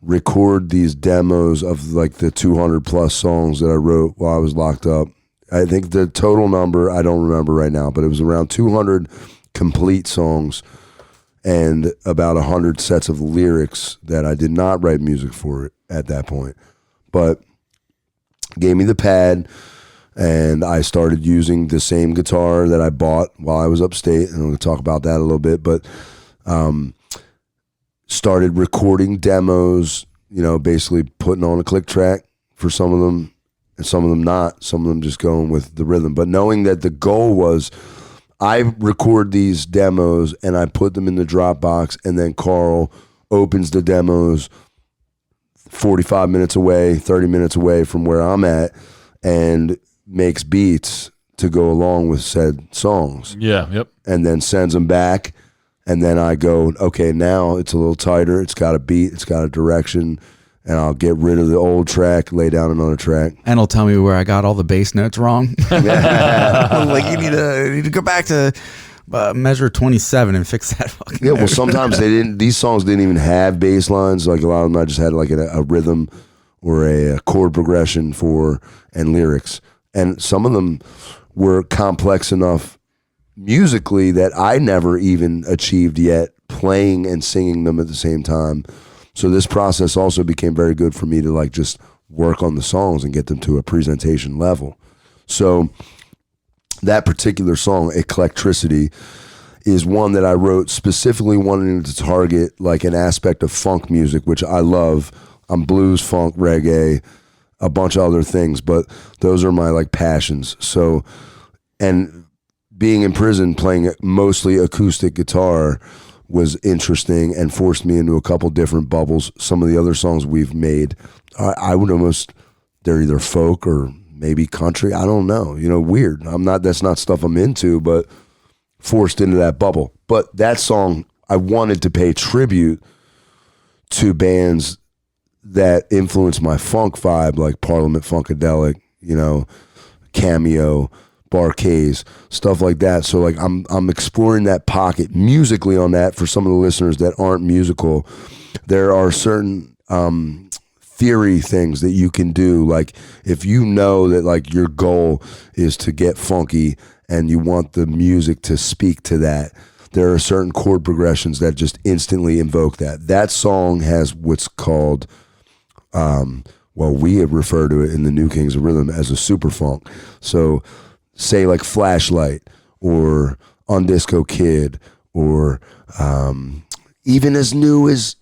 record these demos of like the 200 plus songs that I wrote while I was locked up. I think the total number, I don't remember right now, but it was around 200 complete songs and about 100 sets of lyrics that I did not write music for at that point. But gave me the pad, and I started using the same guitar that I bought while I was upstate, and I'm going to talk about that a little bit, but started recording demos, basically putting on a click track for some of them, and some of them not, some of them just going with the rhythm. But knowing that the goal was I record these demos and I put them in the Dropbox, and then Carl opens the demos 45 minutes away, 30 minutes away from where I'm at, and makes beats to go along with said songs. Yeah, yep. And then sends them back, and then I go, okay, now it's a little tighter, it's got a beat, it's got a direction, and I'll get rid of the old track, lay down another track. And it'll tell me where I got all the bass notes wrong. Like you need to go back to measure 27 and fix that fucking Yeah, well, note. sometimes these songs didn't even have bass lines. Like a lot of them I just had like a rhythm or a chord progression and lyrics. And some of them were complex enough musically that I never even achieved yet, playing and singing them at the same time. So this process also became very good for me to like just work on the songs and get them to a presentation level. So that particular song, Eclectricity, is one that I wrote specifically wanting to target like an aspect of funk music, which I love. I'm blues, funk, reggae, a bunch of other things, but those are my like passions. So, and being in prison, playing mostly acoustic guitar was interesting and forced me into a couple different bubbles. Some of the other songs we've made, I would almost, they're either folk or maybe country. I don't know, weird. That's not stuff I'm into, but forced into that bubble. But that song, I wanted to pay tribute to bands that influenced my funk vibe, like Parliament Funkadelic, Cameo, Barcades, stuff like that. So like I'm exploring that pocket musically on that. For some of the listeners that aren't musical, there are certain theory things that you can do. Like if you know that like your goal is to get funky and you want the music to speak to that, there are certain chord progressions that just instantly invoke that. That song has what's called we have referred to it in the New Kings of Rhythm as a super funk. So say like Flashlight or Undisco Kid or even as new as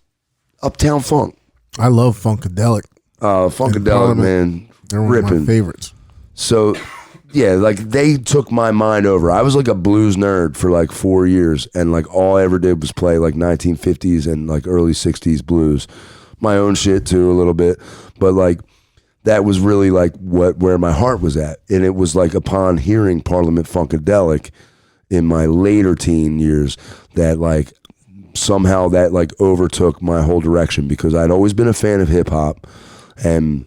Uptown Funk. I love Funkadelic. Funkadelic, man. They're one of my favorites. So, yeah, like they took my mind over. I was like a blues nerd for like 4 years, and like all I ever did was play like 1950s and like early 60s blues. My own shit too, a little bit. But like that was really like where my heart was at. And it was like upon hearing Parliament Funkadelic in my later teen years that like somehow that like overtook my whole direction, because I'd always been a fan of hip hop. And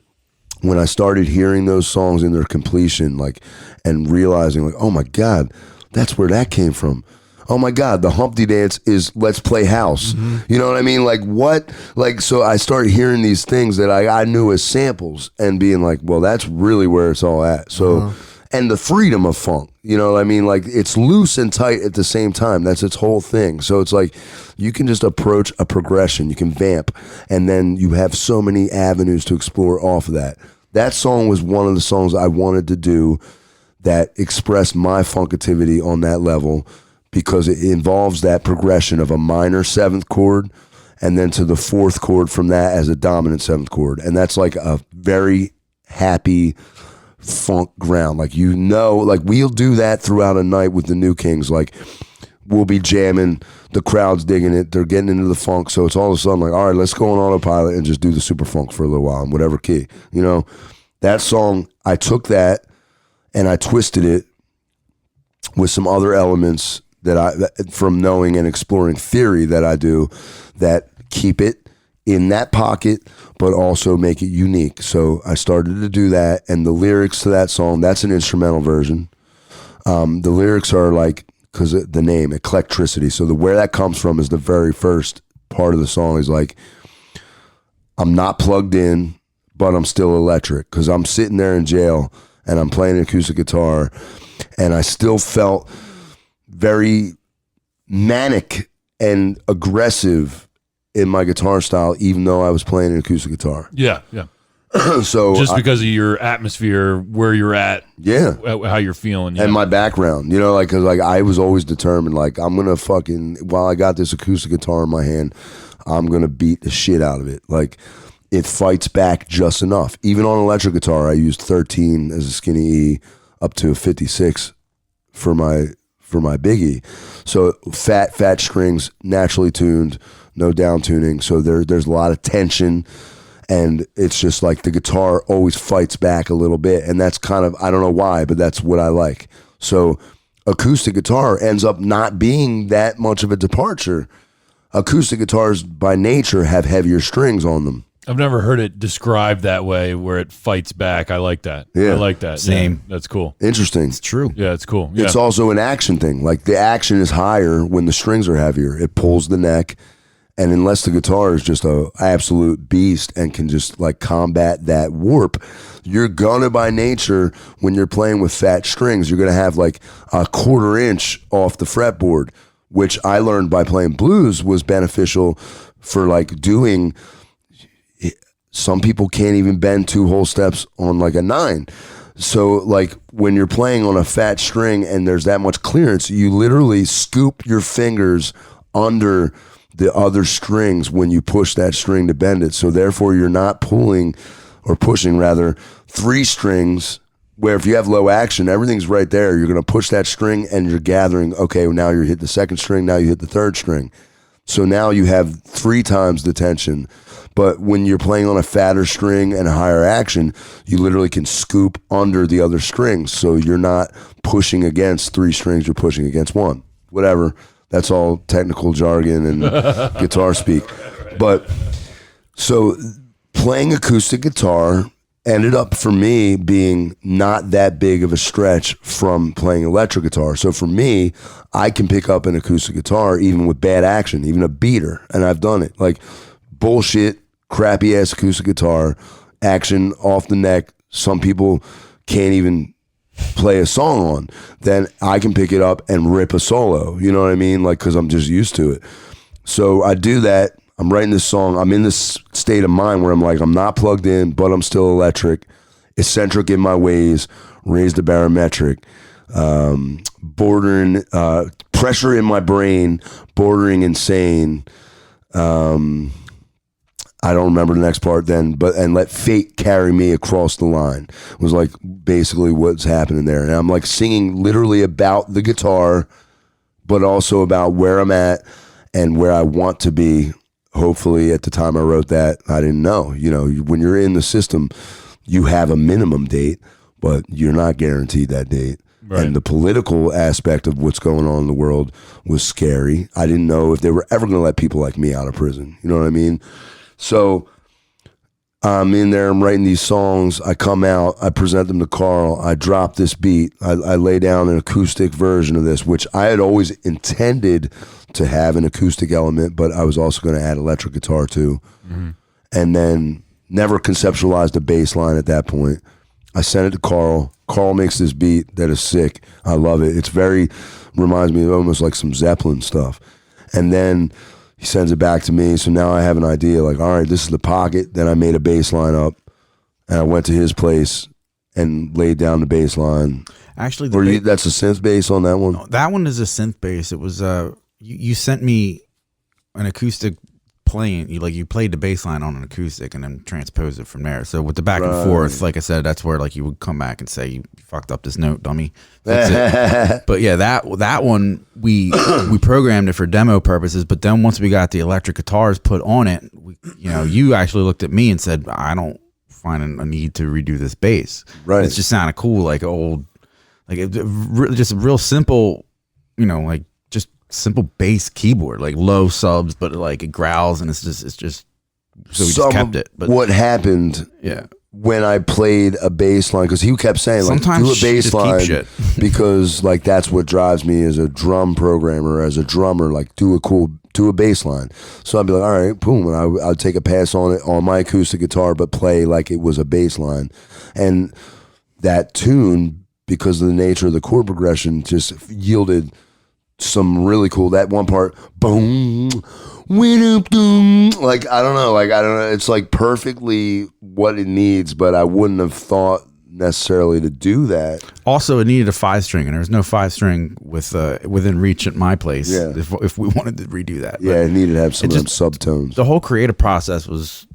when I started hearing those songs in their completion, like, and realizing like, oh my God, that's where that came from. Oh my God, the Humpty Dance is Let's Play House. Mm-hmm. You know what I mean? Like what? Like, so I started hearing these things that I knew as samples and being like, well, that's really where it's all at. So, and the freedom of funk, you know what I mean? Like it's loose and tight at the same time. That's its whole thing. So it's like, you can just approach a progression, you can vamp, and then you have so many avenues to explore off of that. That song was one of the songs I wanted to do that expressed my funkativity on that level, because it involves that progression of a minor seventh chord and then to the fourth chord from that as a dominant seventh chord. And that's like a very happy funk ground. Like, you know, like we'll do that throughout a night with the New Kings. Like we'll be jamming, the crowd's digging it, they're getting into the funk. So it's all of a sudden like, all right, let's go on autopilot and just do the super funk for a little while in whatever key. You know, that song, I took that and I twisted it with some other elements that from knowing and exploring theory that I do, that keep it in that pocket, but also make it unique. So I started to do that, and the lyrics to that song, that's an instrumental version. The lyrics are like, because the name, Eclectricity. So where that comes from is the very first part of the song is like, I'm not plugged in, but I'm still electric, because I'm sitting there in jail and I'm playing an acoustic guitar, and I still felt very manic and aggressive in my guitar style, even though I was playing an acoustic guitar. Yeah, yeah. So just because of your atmosphere, where you're at, yeah, how you're feeling, yeah. And my background, you know, like, because like I was always determined, like, I'm gonna fucking, while I got this acoustic guitar in my hand, I'm gonna beat the shit out of it. Like, it fights back just enough. Even on electric guitar, I used 13 as a skinny E up to a 56 for my biggie. So fat strings, naturally tuned, no down tuning. So there's a lot of tension. And it's just like the guitar always fights back a little bit. And that's kind of, I don't know why, but that's what I like. So acoustic guitar ends up not being that much of a departure. Acoustic guitars by nature have heavier strings on them. I've never heard it described that way, where it fights back. I like that. Yeah. I like that. Same. Yeah, that's cool. Interesting. It's true. Yeah, it's cool. Yeah. It's also an action thing. Like, the action is higher when the strings are heavier. It pulls the neck. And unless the guitar is just a absolute beast and can just like combat that warp, you're gonna, by nature, when you're playing with fat strings, you're gonna have like a 1/4 inch off the fretboard, which I learned by playing blues was beneficial for like doing. Some people can't even bend 2 whole steps on like a 9. So like when you're playing on a fat string and there's that much clearance, you literally scoop your fingers under the other strings when you push that string to bend it. So therefore you're not pulling, or pushing rather, 3 strings, where if you have low action, everything's right there. You're going to push that string and you're gathering, okay, well, now you hit the 2nd string, now you hit the 3rd string. So now you have 3 times the tension. But when you're playing on a fatter string and a higher action, you literally can scoop under the other strings. So you're not pushing against 3 strings, you're pushing against 1. Whatever. That's all technical jargon and guitar speak. But so playing acoustic guitar ended up for me being not that big of a stretch from playing electric guitar. So for me, I can pick up an acoustic guitar even with bad action, even a beater. And I've done it. Like bullshit, crappy ass acoustic guitar, action off the neck. Some people can't even play a song on, then I can pick it up and rip a solo, you know what I mean? Like, because I'm just used to it. So I do that. I'm writing this song. I'm in this state of mind where I'm like, I'm not plugged in, but I'm still electric, eccentric in my ways, raised the barometric, bordering, pressure in my brain, bordering insane. I don't remember the next part then, and let fate carry me across the line was like basically what's happening there. And I'm like singing literally about the guitar, but also about where I'm at and where I want to be. Hopefully at the time I wrote that, I didn't know, you know, when you're in the system, you have a minimum date, but you're not guaranteed that date. Right. And the political aspect of what's going on in the world was scary. I didn't know if they were ever going to let people like me out of prison. You know what I mean? So I'm in there, I'm writing these songs, I come out, I present them to Carl, I drop this beat, I lay down an acoustic version of this, which I had always intended to have an acoustic element, but I was also going to add electric guitar too. Mm-hmm. And then never conceptualized a bass line at that point. I sent it to Carl. Carl makes this beat that is sick. I love it. It's reminds me of almost like some Zeppelin stuff. And then he sends it back to me. So now I have an idea like, all right, this is the pocket. Then I made a bass line up and I went to his place and laid down the bass line. Actually, that's a synth bass on that one? No, that one is a synth bass. It was, you sent me an acoustic playing, you played the bass line on an acoustic and then transposed it from there. So with the back and forth, like I said, that's where like you would come back and say, you fucked up this note, dummy. Fix it. But yeah, that one, we programmed it for demo purposes, but then once we got the electric guitars put on it, you actually looked at me and said, I don't find a need to redo this bass. Right. It just sounded cool, like old, like just a real simple, like just simple bass keyboard, like low subs, but like it growls and it's just so we just kept it. But what happened when I played a bass line, because he kept saying like, sometimes do a bass line keep because like that's what drives me as a drum programmer, as a drummer, like do a cool to a bass line. So I'd be like, all right, boom, and I'd take a pass on it on my acoustic guitar, but play like it was a bass line. And that tune, because of the nature of the chord progression, just yielded some really cool, that one part, boom, like I don't know, it's like perfectly what it needs, but I wouldn't have thought necessarily to do that. Also, it needed a 5-string, and there was no 5-string within reach at my place. Yeah. If we wanted to redo that, Yeah, it needed to have some of them subtones. The whole creative process was,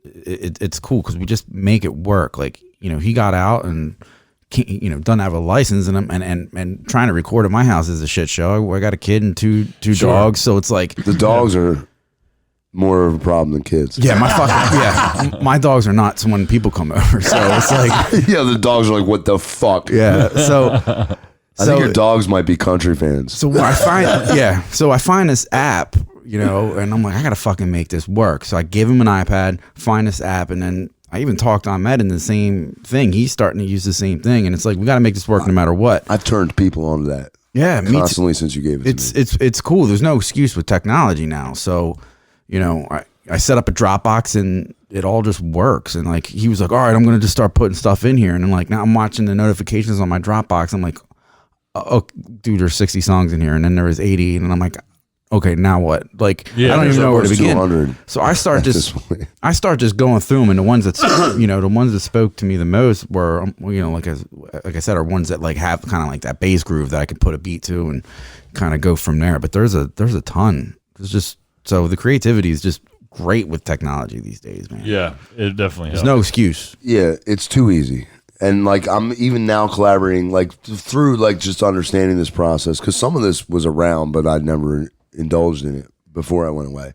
it's cool because we just make it work. Like, he got out and, doesn't have a license, and trying to record at my house is a shit show. I got a kid and two dogs, so it's like the dogs are more of a problem than kids. Yeah, my dogs are not when people come over. So it's like yeah, the dogs are like, what the fuck? Yeah. So I think your dogs might be country fans. So I find this app, and I'm like, I gotta fucking make this work. So I give him an iPad, find this app, and then I even talked to Ahmed in the same thing. He's starting to use the same thing, and it's like we got to make this work no matter what. I've turned people onto that. Yeah, constantly since you gave it to me. It's cool. There's no excuse with technology now. So, I set up a Dropbox and it all just works. And like he was like, all right, I'm gonna just start putting stuff in here. And I'm like, now I'm watching the notifications on my Dropbox. I'm like, oh, dude, there's 60 songs in here, and then there was 80, and I'm like, okay, now what? Like, I don't even know where to begin. So I start just going through them, and the ones that the ones that spoke to me the most were like I said, are ones that like have kind of like that bass groove that I could put a beat to and kind of go from there. But there's a ton. There's just, so the creativity is just great with technology these days, man. Yeah, it definitely There's helps. no excuse. Yeah, it's too easy. And like I'm even now collaborating like through like just understanding this process, because some of this was around, but I'd never indulged in it before I went away.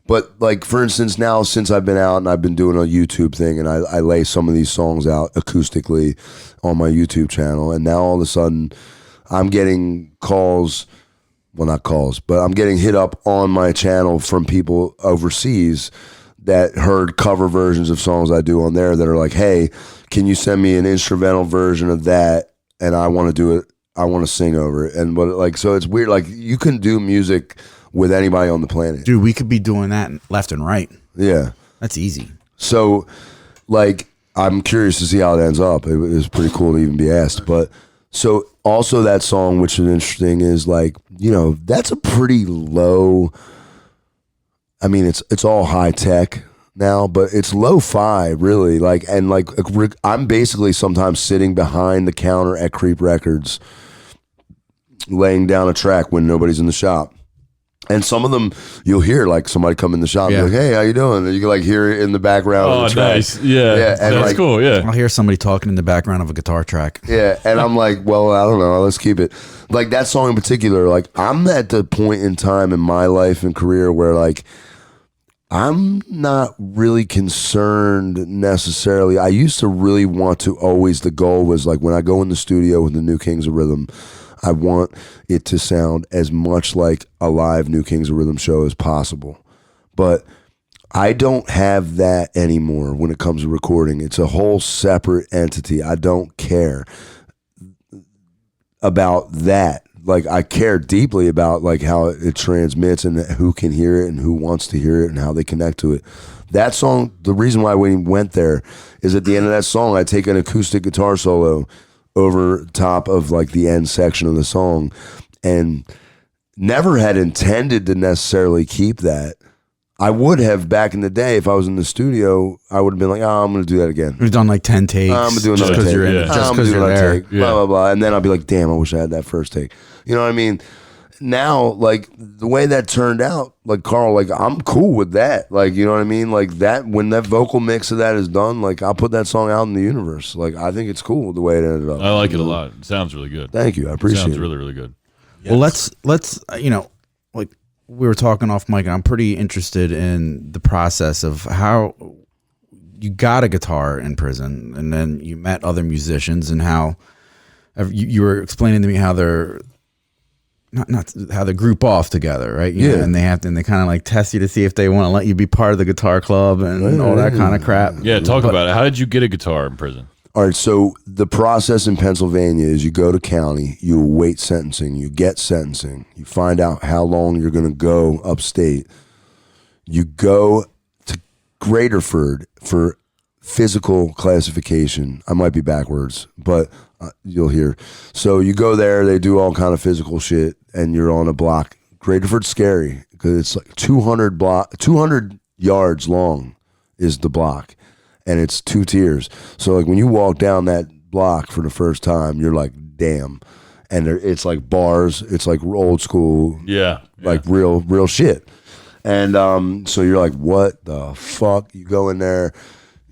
But like, for instance, now since I've been out and I've been doing a YouTube thing, and I lay some of these songs out acoustically on my YouTube channel, and now all of a sudden I'm getting calls, well, not calls, but I'm getting hit up on my channel from people overseas that heard cover versions of songs I do on there that are like, hey, can you send me an instrumental version of that? And I want to do it. I want to sing over it. And but like, so it's weird. Like you can do music with anybody on the planet. Dude, we could be doing that left and right. Yeah. That's easy. So like, I'm curious to see how it ends up. It was pretty cool to even be asked. But so also that song, which is interesting, is like, that's a pretty low, I mean, it's all high tech now, but it's lo-fi really. Like, and like, I'm basically sometimes sitting behind the counter at Creep Records, laying down a track when nobody's in the shop. And some of them you'll hear like somebody come in the shop and be like, hey, how you doing? And you can like hear it in the background of the track. Nice. Yeah. And that's like, cool. Yeah. I'll hear somebody talking in the background of a guitar track. Yeah. And I'm like, well, I don't know. Let's keep it. Like that song in particular, like I'm at the point in time in my life and career where like I'm not really concerned necessarily. I used to really want to always, the goal was like when I go in the studio with the New Kings of Rhythm, I want it to sound as much like a live New Kings of Rhythm show as possible. But I don't have that anymore when it comes to recording. It's a whole separate entity. I don't care about that. Like I care deeply about like how it transmits and who can hear it and who wants to hear it and how they connect to it. That song, the reason why we went there is at the end of that song, I take an acoustic guitar solo over top of like the end section of the song, and never had intended to necessarily keep that. I would have back in the day if I was in the studio. I would have been like, oh, I'm going to do that again. We've done like 10 takes. I'm going to do another just take. You're in it. Just because you're there. Take, blah, blah, blah. And then I'll be like, damn, I wish I had that first take. You know what I mean? Now, like the way that turned out, like Carl, like I'm cool with that. Like, you know what I mean? Like that, when that vocal mix of that is done, like I'll put that song out in the universe. Like I think it's cool the way it ended up. I like it a lot. It sounds really good. Thank you. I appreciate it. Sounds really, really good. Well, let's like we were talking off mic, and I'm pretty interested in the process of how you got a guitar in prison, and then you met other musicians, and how you were explaining to me how they're not how they group off together, right? You know, and they kind of like test you to see if they want to let you be part of the guitar club and all that kind of crap. Yeah, talk about it. How did you get a guitar in prison? All right, so the process in Pennsylvania is you go to county, you await sentencing, you get sentencing, you find out how long you're going to go upstate. You go to Graterford for physical classification. I might be backwards, but you'll hear. So you go there, they do all kind of physical shit, and you're on a block. Graterford's scary because it's like 200 yards long is the block. And it's 2 tiers. So like when you walk down that block for the first time, you're like, damn. And it's like bars. It's like old school. Yeah. Like real shit. And so you're like, what the fuck? You go in there,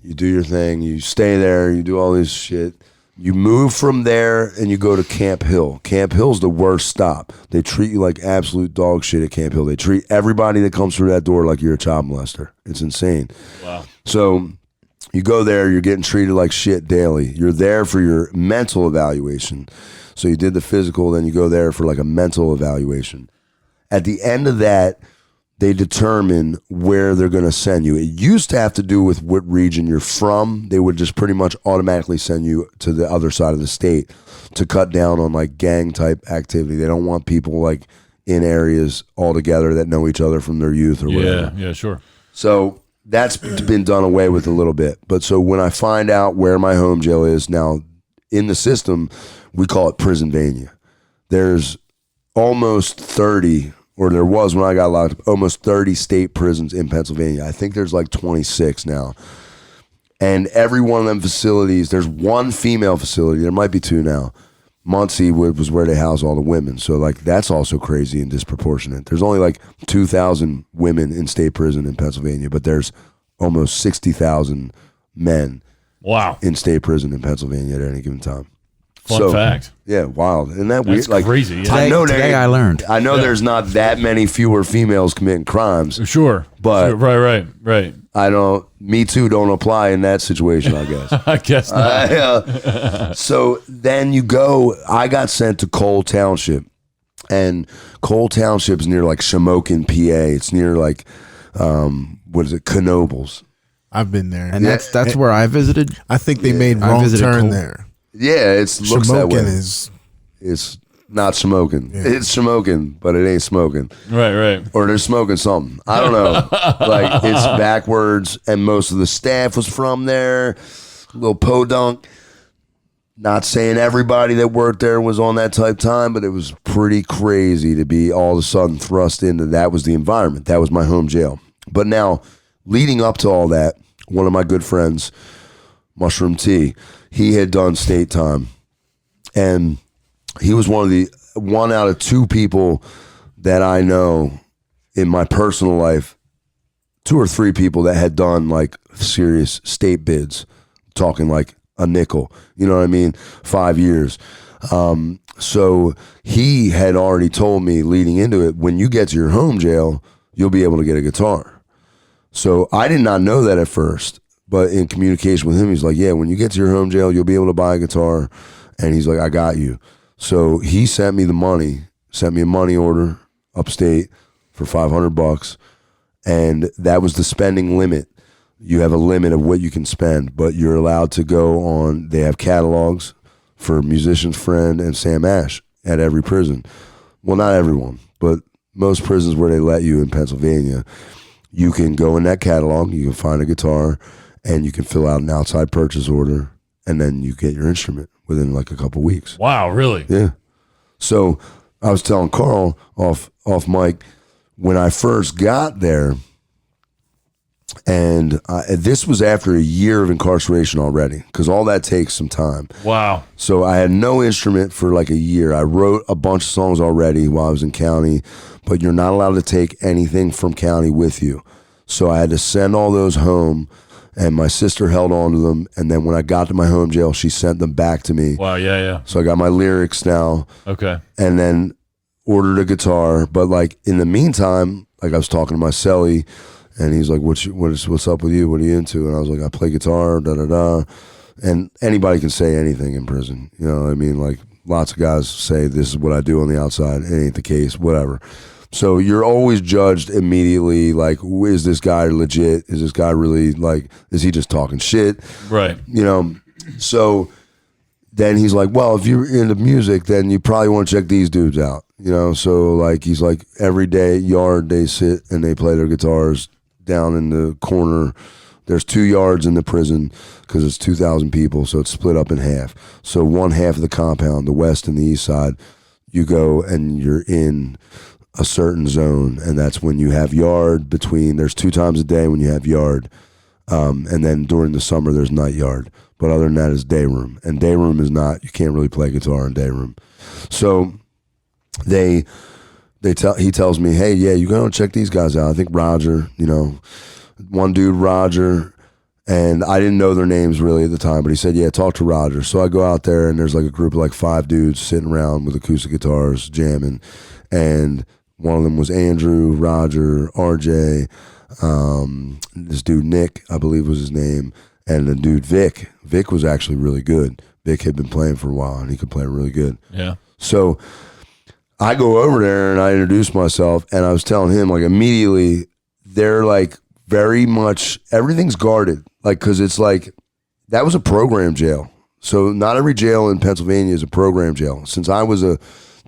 you do your thing, you stay there, you do all this shit. You move from there and you go to Camp Hill. Camp Hill's the worst stop. They treat you like absolute dog shit at Camp Hill. They treat everybody that comes through that door like you're a child molester. It's insane. Wow. So you go there, you're getting treated like shit daily. You're there for your mental evaluation. So you did the physical, then you go there for like a mental evaluation. At the end of that, they determine where they're going to send you. It used to have to do with what region you're from. They would just pretty much automatically send you to the other side of the state to cut down on like gang type activity. They don't want people like in areas altogether that know each other from their youth or whatever. Yeah, sure. So that's been done away with a little bit. But so when I find out where my home jail is now in the system, we call it Prisonvania. There's almost 30, or there was when I got locked up, almost 30 state prisons in Pennsylvania. I think there's like 26 now. And every one of them facilities, there's one female facility. There might be 2 now. Muncie was where they house all the women. So like that's also crazy and disproportionate. There's only like 2,000 women in state prison in Pennsylvania, but there's almost 60,000 men in state prison in Pennsylvania at any given time. Fun fact. Yeah, wild. Isn't that weird? That's like crazy. Yeah. Today I learned. I know there's not that many fewer females committing crimes. Sure. But Right. I don't, Me Too don't apply in that situation, I guess. I guess not. So then you go, I got sent to Cole Township. And Cole Township is near like Shamokin, PA. It's near like, Knoebels. I've been there. And that's where I visited. I think they made wrong turn there. Yeah, it looks that way. It's not smoking. Yeah. It's smoking, but it ain't smoking. Right. Or they're smoking something. I don't know. Like it's backwards, and most of the staff was from there. Little podunk. Not saying everybody that worked there was on that type time, but it was pretty crazy to be all of a sudden thrust into that was the environment. That was my home jail. But now, leading up to all that, one of my good friends, Mushroom T, he had done state time, and he was one out of 2 people that I know in my personal life, 2 or 3 people that had done like serious state bids, talking like a nickel, you know what I mean? 5 years. So he had already told me leading into it, when you get to your home jail, you'll be able to get a guitar. So I did not know that at first. But in communication with him, he's like, yeah, when you get to your home jail, you'll be able to buy a guitar. And he's like, I got you. So he sent me the money, sent me a money order upstate for $500. And that was the spending limit. You have a limit of what you can spend, but you're allowed to go on, they have catalogs for Musician's Friend and Sam Ash at every prison. Well, not everyone, but most prisons where they let you in Pennsylvania, you can go in that catalog, you can find a guitar, and you can fill out an outside purchase order, and then you get your instrument within like a couple weeks. Wow, really? Yeah. So I was telling Carl off mic, when I first got there, and this was after a year of incarceration already, because all that takes some time. Wow. So I had no instrument for like a year. I wrote a bunch of songs already while I was in county, but you're not allowed to take anything from county with you. So I had to send all those home. And my sister held on to them. And then when I got to my home jail, she sent them back to me. Wow, yeah. So I got my lyrics now. Okay. And then ordered a guitar. But like in the meantime, like I was talking to my cellie, and he's like, what's up with you? What are you into? And I was like, I play guitar, da-da-da. And anybody can say anything in prison. You know what I mean? Like lots of guys say this is what I do on the outside. It ain't the case, whatever. So you're always judged immediately, like, is this guy legit? Is this guy really, like, is he just talking shit? Right. You know, So then he's like, well, if you're into music, then you probably want to check these dudes out. You know, so like he's like every day at Yard they sit and they play their guitars down in the corner. There's 2 yards in the prison because it's 2,000 people, so it's split up in half. So one half of the compound, the west and the east side, you go and you're in a certain zone, and that's when you have Yard between. There's 2 times a day when you have Yard, and then during the summer there's night Yard. But other than that is day room, and day room is not. You can't really play guitar in day room. So he tells me, hey, yeah, you go and check these guys out. I think Roger, you know. One dude, Roger, and I didn't know their names really at the time, but he said, yeah, talk to Roger. So I go out there, and there's like a group of like 5 dudes sitting around with acoustic guitars jamming, and one of them was Andrew, Roger, RJ, this dude Nick, I believe was his name, and the dude Vic. Vic was actually really good. Vic had been playing for a while, and he could play really good. Yeah. So I go over there, and I introduce myself, and I was telling him, like, immediately, they're like, very much everything's guarded, like, because it's like that was a program jail. So not every jail in Pennsylvania is a program jail. Since I was a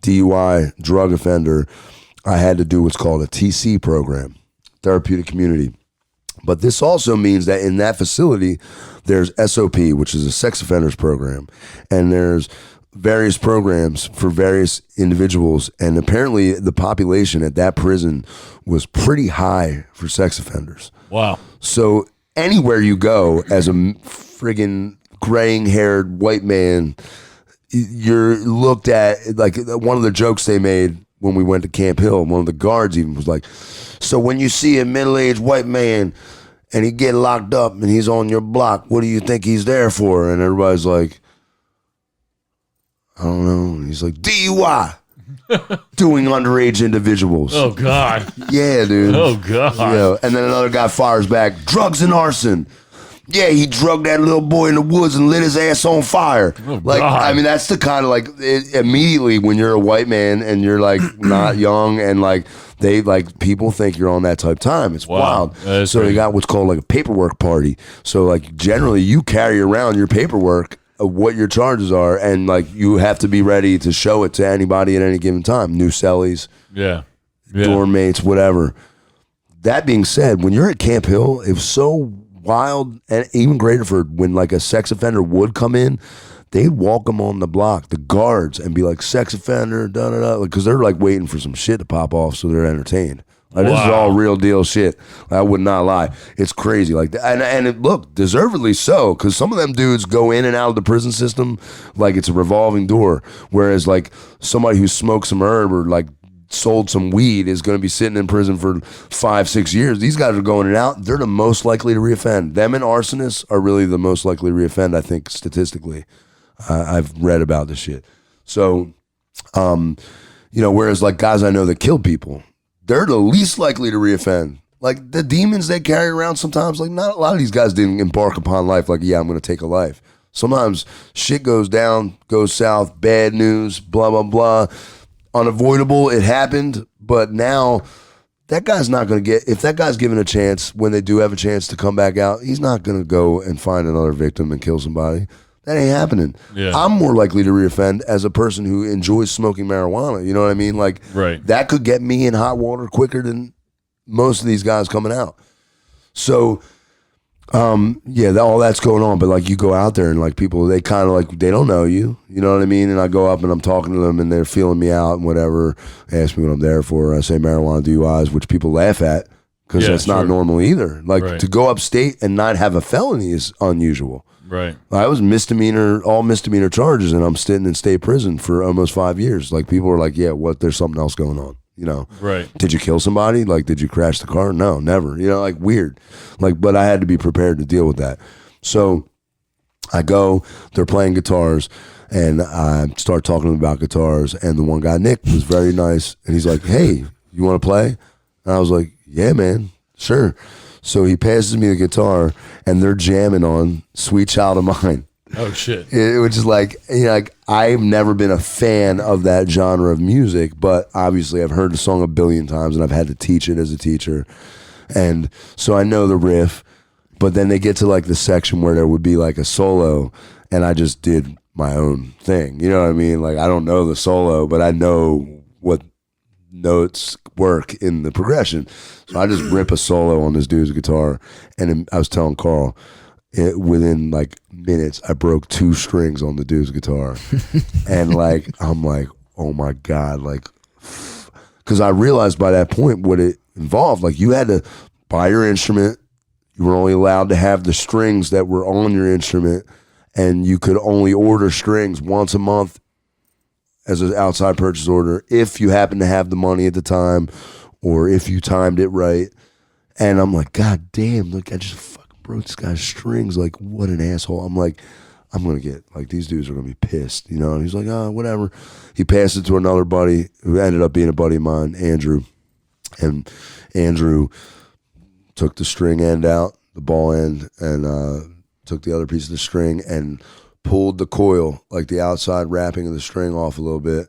DUI drug offender, I had to do what's called a TC program, therapeutic community. But this also means that in that facility there's SOP, which is a sex offenders program, and there's various programs for various individuals, and apparently the population at that prison was pretty high for sex offenders. Wow. So anywhere you go as a friggin' graying haired white man, you're looked at. Like one of the jokes they made when we went to Camp Hill, one of the guards even was like, so when you see a middle-aged white man and he get locked up and he's on your block, what do you think he's there for? And everybody's like, I don't know. And he's like, DUI. Doing underage individuals. Oh, God. Yeah, dude. Oh, God. Yeah. And then another guy fires back, drugs and arson. Yeah, he drugged that little boy in the woods and lit his ass on fire. Oh, like, God. I mean, that's the kind of like, immediately when you're a white man and you're like not young and like, they like people think you're on that type of time. It's wild. So crazy. they got what's called like a paperwork party. So like generally you carry around your paperwork of what your charges are, and like you have to be ready to show it to anybody at any given time. New cellies, dorm mates, whatever. That being said, when you're at Camp Hill, it was so wild, and even Graterford, when like a sex offender would come in, they'd walk them on the block, the guards, and be like, sex offender, da-da-da, because they're like waiting for some shit to pop off so they're entertained. Like, this is all real deal shit. I would not lie. It's crazy. Like, and it, look, deservedly so, because some of them dudes go in and out of the prison system like it's a revolving door. Whereas, like, somebody who smoked some herb or like sold some weed is going to be sitting in prison for 5-6 years. These guys are going in and out. They're the most likely to reoffend. Them and arsonists are really the most likely to reoffend, I think, statistically. I've read about this shit. So, you know, whereas like guys I know that kill people, they're the least likely to reoffend. Like the demons they carry around sometimes, like not a lot of these guys didn't embark upon life like, yeah, I'm going to take a life. Sometimes shit goes down, goes south, bad news, blah, blah, blah. Unavoidable, it happened, but now that guy's not going to get, if that guy's given a chance, when they do have a chance to come back out, he's not going to go and find another victim and kill somebody. That ain't happening. Yeah. I'm more likely to reoffend as a person who enjoys smoking marijuana. You know what I mean? Like, that could get me in hot water quicker than most of these guys coming out. So, yeah, all that's going on. But like, you go out there and like people, they kind of like, they don't know you. You know what I mean? And I go up and I'm talking to them and they're feeling me out and whatever. Ask me what I'm there for. I say marijuana DUIs, which people laugh at because that's not normal either. Like to go upstate and not have a felony is unusual. Right. I was all misdemeanor charges, and I'm sitting in state prison for almost 5 years. Like, people are like, yeah, what? There's something else going on, you know? Right. Did you kill somebody? Like, did you crash the car? No, never. You know, like, weird. Like, but I had to be prepared to deal with that. So I go, they're playing guitars, and I start talking to them about guitars, and the one guy, Nick, was very nice, and he's like, hey, you want to play? And I was like, yeah, man, sure. So he passes me the guitar, and they're jamming on "Sweet Child of Mine." Oh shit! Which is like, you know, like I've never been a fan of that genre of music, but obviously I've heard the song a billion times, and I've had to teach it as a teacher, and so I know the riff. But then they get to like the section where there would be like a solo, and I just did my own thing. You know what I mean? Like I don't know the solo, but I know what notes work in the progression. So I just rip a solo on this dude's guitar, and I was telling Carl, within like minutes, I broke 2 strings on the dude's guitar, and like I'm like, oh my god, like, because I realized by that point what it involved. Like you had to buy your instrument, you were only allowed to have the strings that were on your instrument, and you could only order strings once a month as an outside purchase order if you happen to have the money at the time or if you timed it right. And I'm like, god damn, look, I just fucking broke this guy's strings. Like, what an asshole. I'm like, I'm gonna get, like, these dudes are gonna be pissed, you know? And he's like, oh, whatever. He passed it to another buddy who ended up being a buddy of mine, Andrew. And Andrew took the string end out, the ball end, and took the other piece of the string and pulled the coil, like the outside wrapping of the string, off a little bit,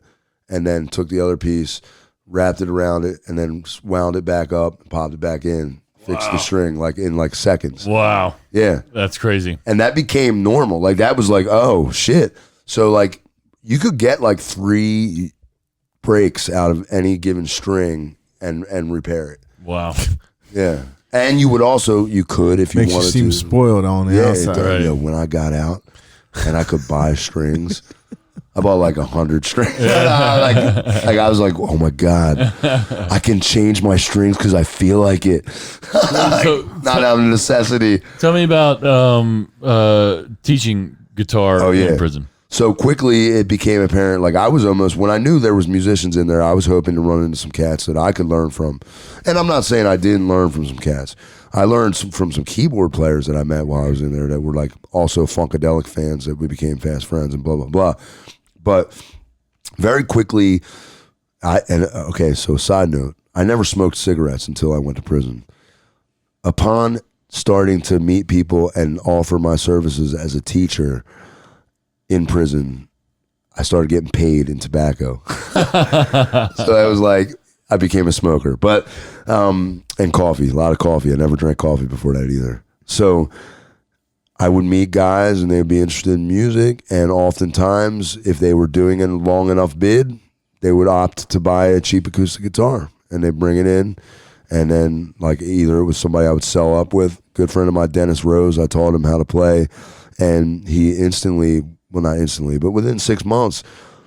and then took the other piece, wrapped it around it, and then wound it back up, popped it back in, fixed the string like in like seconds. Wow. Yeah. That's crazy. And that became normal. Like that was like, oh shit. So like you could get like 3 breaks out of any given string and repair it. Wow. Yeah. And you would also, you could, if you Makes wanted you seem to. spoiled on the Yeah, outside. it does. Right. You know, when I got out and I could buy strings, I bought like 100 strings. like I was like, oh my God, I can change my strings because I feel like it. So, Not out of necessity. tell me about teaching guitar in prison. So quickly it became apparent, like I was almost, when I knew there was musicians in there, I was hoping to run into some cats that I could learn from. And I'm not saying I didn't learn from some cats. I learned from some keyboard players that I met while I was in there that were like also Funkadelic fans that we became fast friends and blah, blah, blah. But very quickly, so side note, I never smoked cigarettes until I went to prison. Upon starting to meet people and offer my services as a teacher in prison, I started getting paid in tobacco. So I was like, I became a smoker, but, and coffee, a lot of coffee. I never drank coffee before that either. So I would meet guys and they'd be interested in music. And oftentimes if they were doing a long enough bid, they would opt to buy a cheap acoustic guitar and they'd bring it in. And then like either it was somebody I would sell up with, good friend of mine, Dennis Rose, I taught him how to play. And he instantly, well, not instantly, but within 6 months,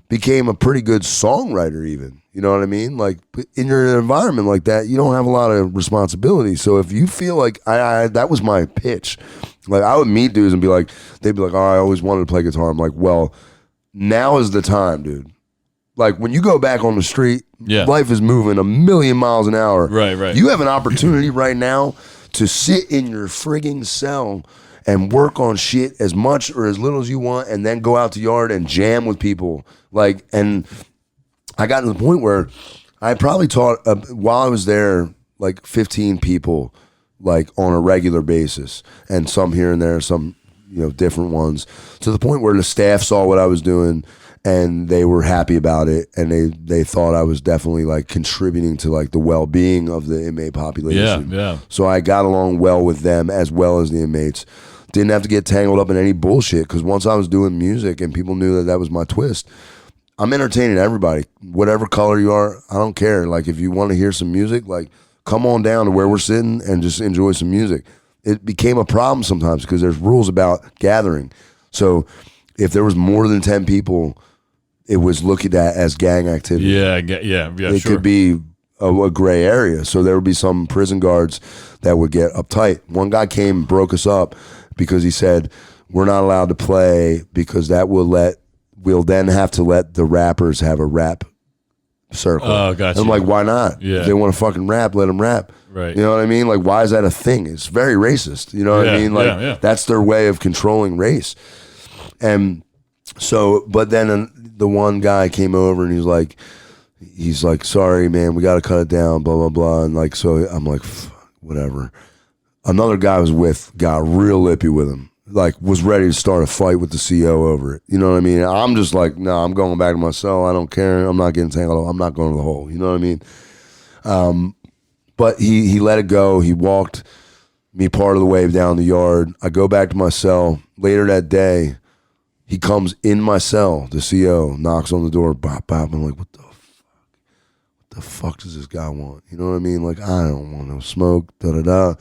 became a pretty good songwriter even. You know what I mean? Like in your environment like that, you don't have a lot of responsibility. So if you feel like, that was my pitch. Like I would meet dudes and be like, they'd be like, oh, I always wanted to play guitar. I'm like, well, now is the time, dude. Like when you go back on the street, life is moving 1,000,000 miles an hour. Right. You have an opportunity right now to sit in your frigging cell and work on shit as much or as little as you want, and then go out to yard and jam with people. Like, and I got to the point where I probably taught while I was there, like 15 people, like on a regular basis, and some here and there, some different ones, to the point where the staff saw what I was doing and they were happy about it, and they thought I was definitely like contributing to like the well-being of the inmate population. Yeah. So I got along well with them as well as the inmates. Didn't have to get tangled up in any bullshit, because once I was doing music and people knew that was my twist, I'm entertaining everybody, whatever color you are. I don't care. Like if you want to hear some music, like come on down to where we're sitting and just enjoy some music. It became a problem sometimes because there's rules about gathering. So if there was more than 10 people, it was looked at as gang activity. Yeah. It could be a gray area. So there would be some prison guards that would get uptight. One guy came and broke us up because he said, we're not allowed to play because we'll then have to let the rappers have a rap circle. Oh, gotcha. And I'm like, why not? Yeah. If they want to fucking rap, let them rap. Right. You know what I mean? Like, why is that a thing? It's very racist. You know what I mean? Like, that's their way of controlling race. And so, but then the one guy came over and he's like, sorry, man, we got to cut it down, blah, blah, blah. And like, so I'm like, whatever. Another guy I was with got real lippy with him. Like, was ready to start a fight with the CO over it. You know what I mean? I'm just like, no, I'm going back to my cell. I don't care. I'm not getting tangled up. I'm not going to the hole. You know what I mean? But he let it go. He walked me part of the way down the yard. I go back to my cell. Later that day, He comes in my cell, the CO, knocks on the door, bop, bop. I'm like, what the fuck does this guy want? You know what I mean? Like, I don't want no smoke, da-da-da.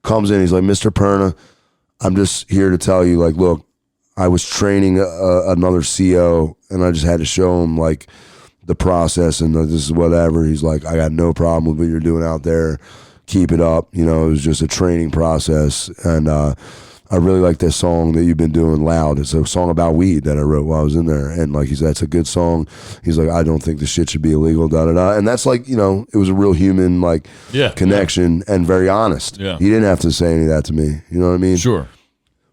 Comes in, he's like, Mr. Perna, I'm just here to tell you, like, look, I was training another CO, and I just had to show him, like, the process, and this is whatever. He's like, I got no problem with what you're doing out there. Keep it up. You know, it was just a training process, and I really like this song that you've been doing, Loud. It's a song about weed that I wrote while I was in there. And like he said, it's a good song. He's like, I don't think this shit should be illegal, da-da-da. And that's like, you know, it was a real human, like, connection and very honest. Yeah. He didn't have to say any of that to me. You know what I mean? Sure.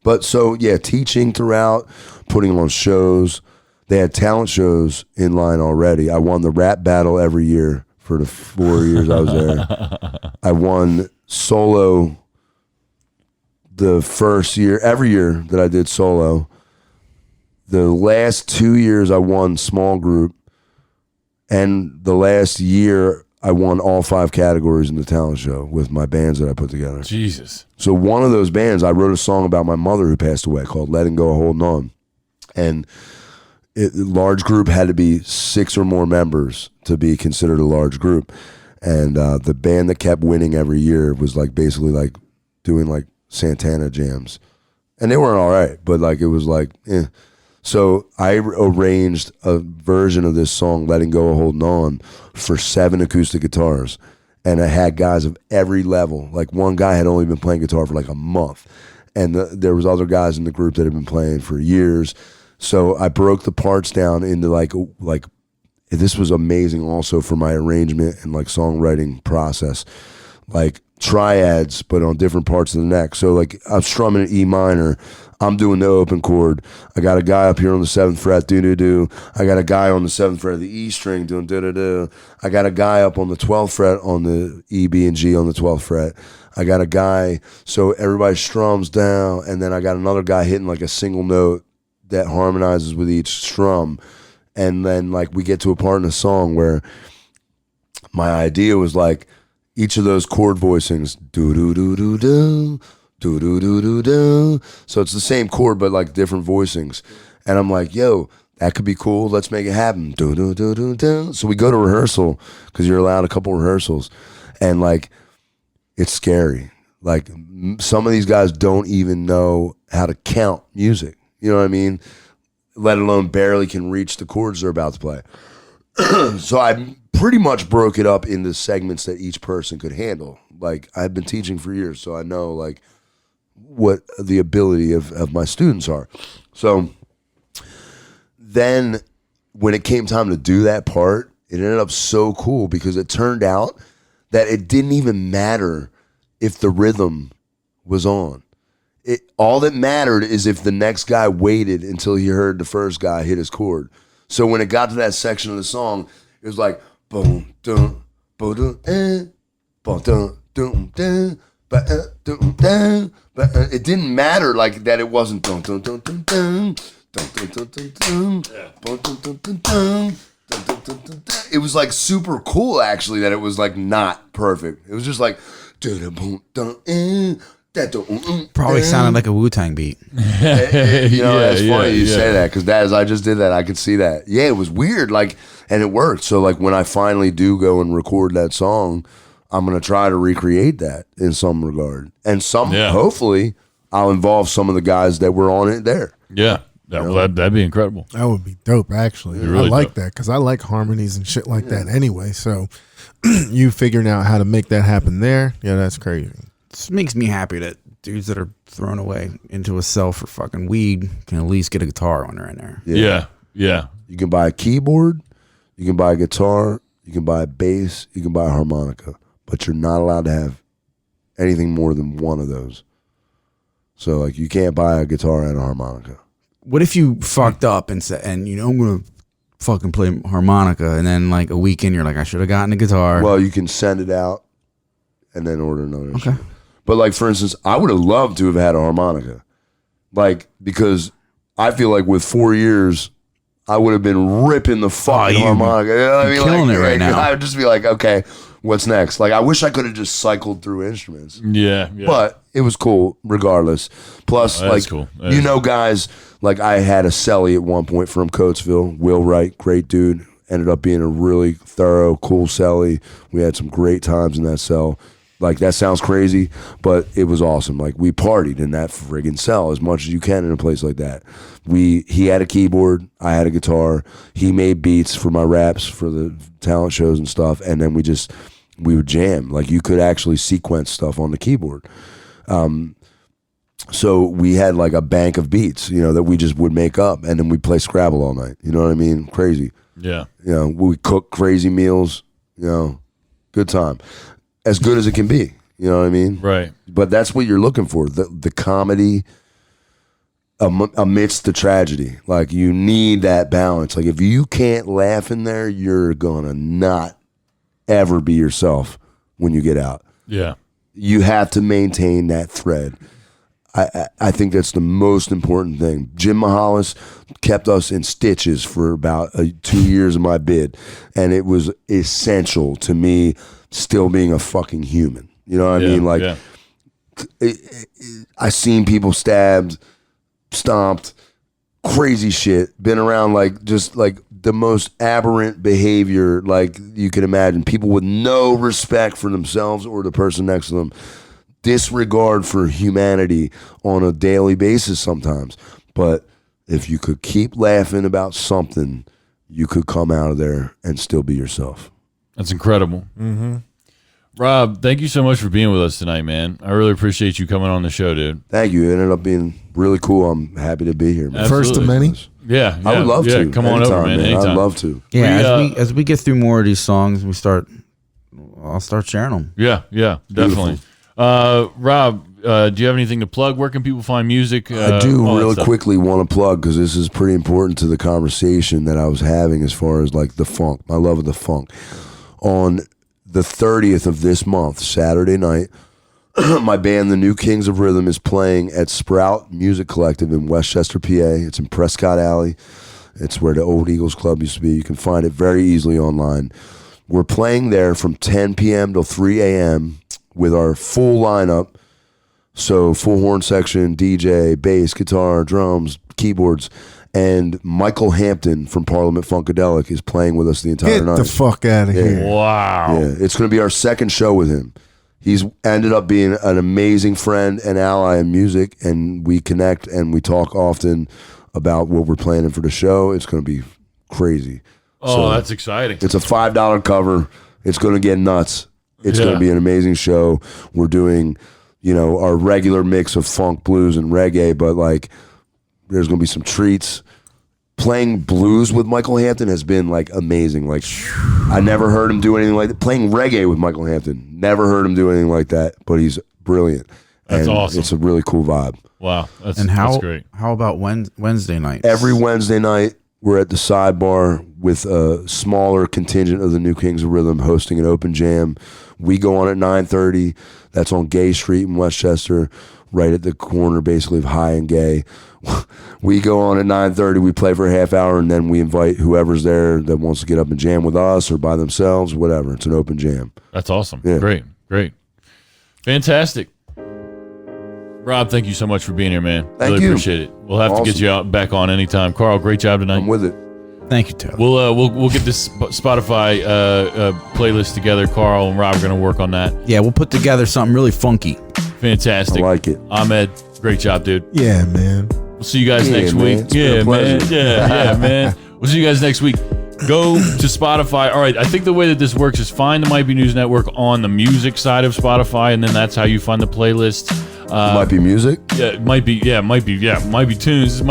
But so, yeah, teaching throughout, putting on shows. They had talent shows in line already. I won the rap battle every year for the 4 years I was there. I won solo the first year, every year that I did solo. The last 2 years I won small group, and the last year I won all 5 categories in the talent show with my bands that I put together. Jesus. So one of those bands, I wrote a song about my mother who passed away called Letting Go, Holding On. And large group had to be 6 or more members to be considered a large group. And the band that kept winning every year was like basically like doing like Santana jams, and they weren't all right, but like it was like, eh. So I arranged a version of this song, Letting Go, Holding On, for 7 acoustic guitars, and I had guys of every level. Like one guy had only been playing guitar for like a month, and there was other guys in the group that had been playing for years. So I broke the parts down into like this was amazing also for my arrangement and like songwriting process, like triads, but on different parts of the neck. So like I'm strumming an E minor, I'm doing the open chord. I got a guy up here on the 7th fret, do-do-do. I got a guy on the 7th fret of the E string doing do-do-do. I got a guy up on the 12th fret on the E, B, and G on the 12th fret. I got a guy, so everybody strums down, and then I got another guy hitting like a single note that harmonizes with each strum. And then like we get to a part in the song where my idea was like, each of those chord voicings, do-do-do-do-do, do-do-do-do-do. So it's the same chord, but like different voicings. And I'm like, yo, that could be cool. Let's make it happen. Do-do-do-do-do. So we go to rehearsal, because you're allowed a couple rehearsals. And like, it's scary. Like some of these guys don't even know how to count music. You know what I mean? Let alone barely can reach the chords they're about to play. So I pretty much broke it up into segments that each person could handle. Like I've been teaching for years, so I know like what the ability of my students are. So then when it came time to do that part, it ended up so cool because it turned out that it didn't even matter if the rhythm was on. All that mattered is if the next guy waited until he heard the first guy hit his chord. So when it got to that section of the song, it was like boom, dum, boom, dum, boom, dum, dum, dum, dum, dum. It didn't matter like that. It wasn't dum dum dum dum dum dum dum dum dum dum dum dum dum. It was like super cool actually that it was like not perfect. It was just like probably sounded like a Wu-Tang beat. You know, that's funny you say that, because as I just did that, I could see that. Yeah, it was weird, like, and it worked. So like when I finally do go and record that song, I'm gonna try to recreate that in some regard, and hopefully I'll involve some of the guys that were on it there. Yeah. That'd be incredible. That would be dope, actually. Really I like dope. that because I like harmonies and shit like that anyway. So you figuring out how to make that happen there, yeah, that's crazy. This makes me happy that dudes that are thrown away into a cell for fucking weed can at least get a guitar when they're in there. Yeah. You can buy a keyboard, you can buy a guitar, you can buy a bass, you can buy a harmonica, but you're not allowed to have anything more than one of those. So like you can't buy a guitar and a harmonica. What if you fucked up and said, and you know, I'm gonna fucking play harmonica, and then like a week in, you're like, I should have gotten a guitar. Well, you can send it out and then order another. Okay. Shit. But like for instance, I would have loved to have had a harmonica, like because I feel like with 4 years, I would have been ripping the fucking harmonica. You know what I mean? Killing like, it right now. I would just be like, okay, what's next? Like, I wish I could have just cycled through instruments. Yeah. But it was cool regardless. Plus, like, cool. Guys, like I had a celly at one point from Coatesville, Will Wright, great dude. Ended up being a really thorough, cool celly. We had some great times in that cell. Like, that sounds crazy, but it was awesome. Like, we partied in that friggin' cell as much as you can in a place like that. He had a keyboard, I had a guitar. He made beats for my raps for the talent shows and stuff, and then we would jam. Like, you could actually sequence stuff on the keyboard. So we had like a bank of beats, that we just would make up, and then we'd play Scrabble all night. You know what I mean? Crazy. Yeah. We cook crazy meals, good time. As good as it can be, you know what I mean? Right. But that's what you're looking for, the comedy amidst the tragedy. Like, you need that balance. Like, if you can't laugh in there, you're going to not ever be yourself when you get out. Yeah. You have to maintain that thread. I think that's the most important thing. Jim Mahalis kept us in stitches for about 2 years of my bid, and it was essential to me still being a fucking human. You know what I mean? Like, I seen people stabbed, stomped, crazy shit. Been around like just like the most aberrant behavior like you can imagine. People with no respect for themselves or the person next to them. Disregard for humanity on a daily basis sometimes. But if you could keep laughing about something, you could come out of there and still be yourself. That's incredible. Mm-hmm. Rob, thank you so much for being with us tonight, man. I really appreciate you coming on the show, dude. Thank you. It ended up being really cool. I'm happy to be here, man. First of many? Yeah. I would love to. Come on over, man. Anytime. I'd love to. Yeah, as we get through more of these songs, I'll start sharing them. Yeah, definitely. Rob, do you have anything to plug? Where can people find music? I do really quickly want to plug, because this is pretty important to the conversation that I was having as far as like the funk, my love of the funk. On the 30th of this month, Saturday night, my band, the New Kings of Rhythm, is playing at Sprout Music Collective in Westchester, PA. It's in Prescott Alley. It's where the old Eagles Club used to be. You can find it very easily online. We're playing there from 10 p.m. till 3 a.m. with our full lineup. So full horn section, DJ, bass, guitar, drums, keyboards. And Michael Hampton from Parliament Funkadelic is playing with us the entire night. Get the fuck out of here. Wow. Yeah, it's going to be our second show with him. He's ended up being an amazing friend and ally in music, and we connect and we talk often about what we're planning for the show. It's going to be crazy. Oh, that's exciting. It's a $5 cover. It's going to get nuts. It's going to be an amazing show. We're doing, our regular mix of funk, blues, and reggae, but like there's going to be some treats. Playing blues with Michael Hampton has been like amazing. Like, I never heard him do anything like that. Playing reggae with Michael Hampton, never heard him do anything like that, but he's brilliant. That's awesome. It's a really cool vibe. Wow. That's great. How about Wednesday nights? Every Wednesday night, we're at the Sidebar with a smaller contingent of the New Kings of Rhythm hosting an open jam. We go on at 9:30. That's on Gay Street in Westchester, right at the corner basically of High and Gay. We go on at 9:30. We play for a half hour, and then we invite whoever's there that wants to get up and jam with us or by themselves, whatever. It's an open jam. That's awesome. Yeah. Great. Fantastic. Rob, thank you so much for being here, man. Thank really you. Appreciate it. We'll have to get you back on anytime. Carl, great job tonight. I'm with it. Thank you, Taylor. We'll get this Spotify playlist together. Carl and Rob are going to work on that. Yeah, we'll put together something really funky. Fantastic. I like it. Ahmed, great job, dude. Yeah, man. We'll see you guys next man. week. It's been a pleasure. Yeah, man. We'll see you guys next week. Go to Spotify. All right, I think the way that this works is find the Might Be News Network on the music side of Spotify, and then that's how you find the playlist. Might be music. Yeah, it might be tunes. Might be tunes.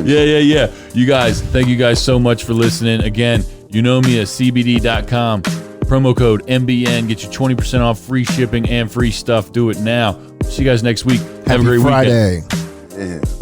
Yeah. You guys, thank you guys so much for listening. Again, you know me at CBD.com. Promo code MBN. Get you 20% off, free shipping and free stuff. Do it now. See you guys next week. Have a great Friday. weekend. Yeah.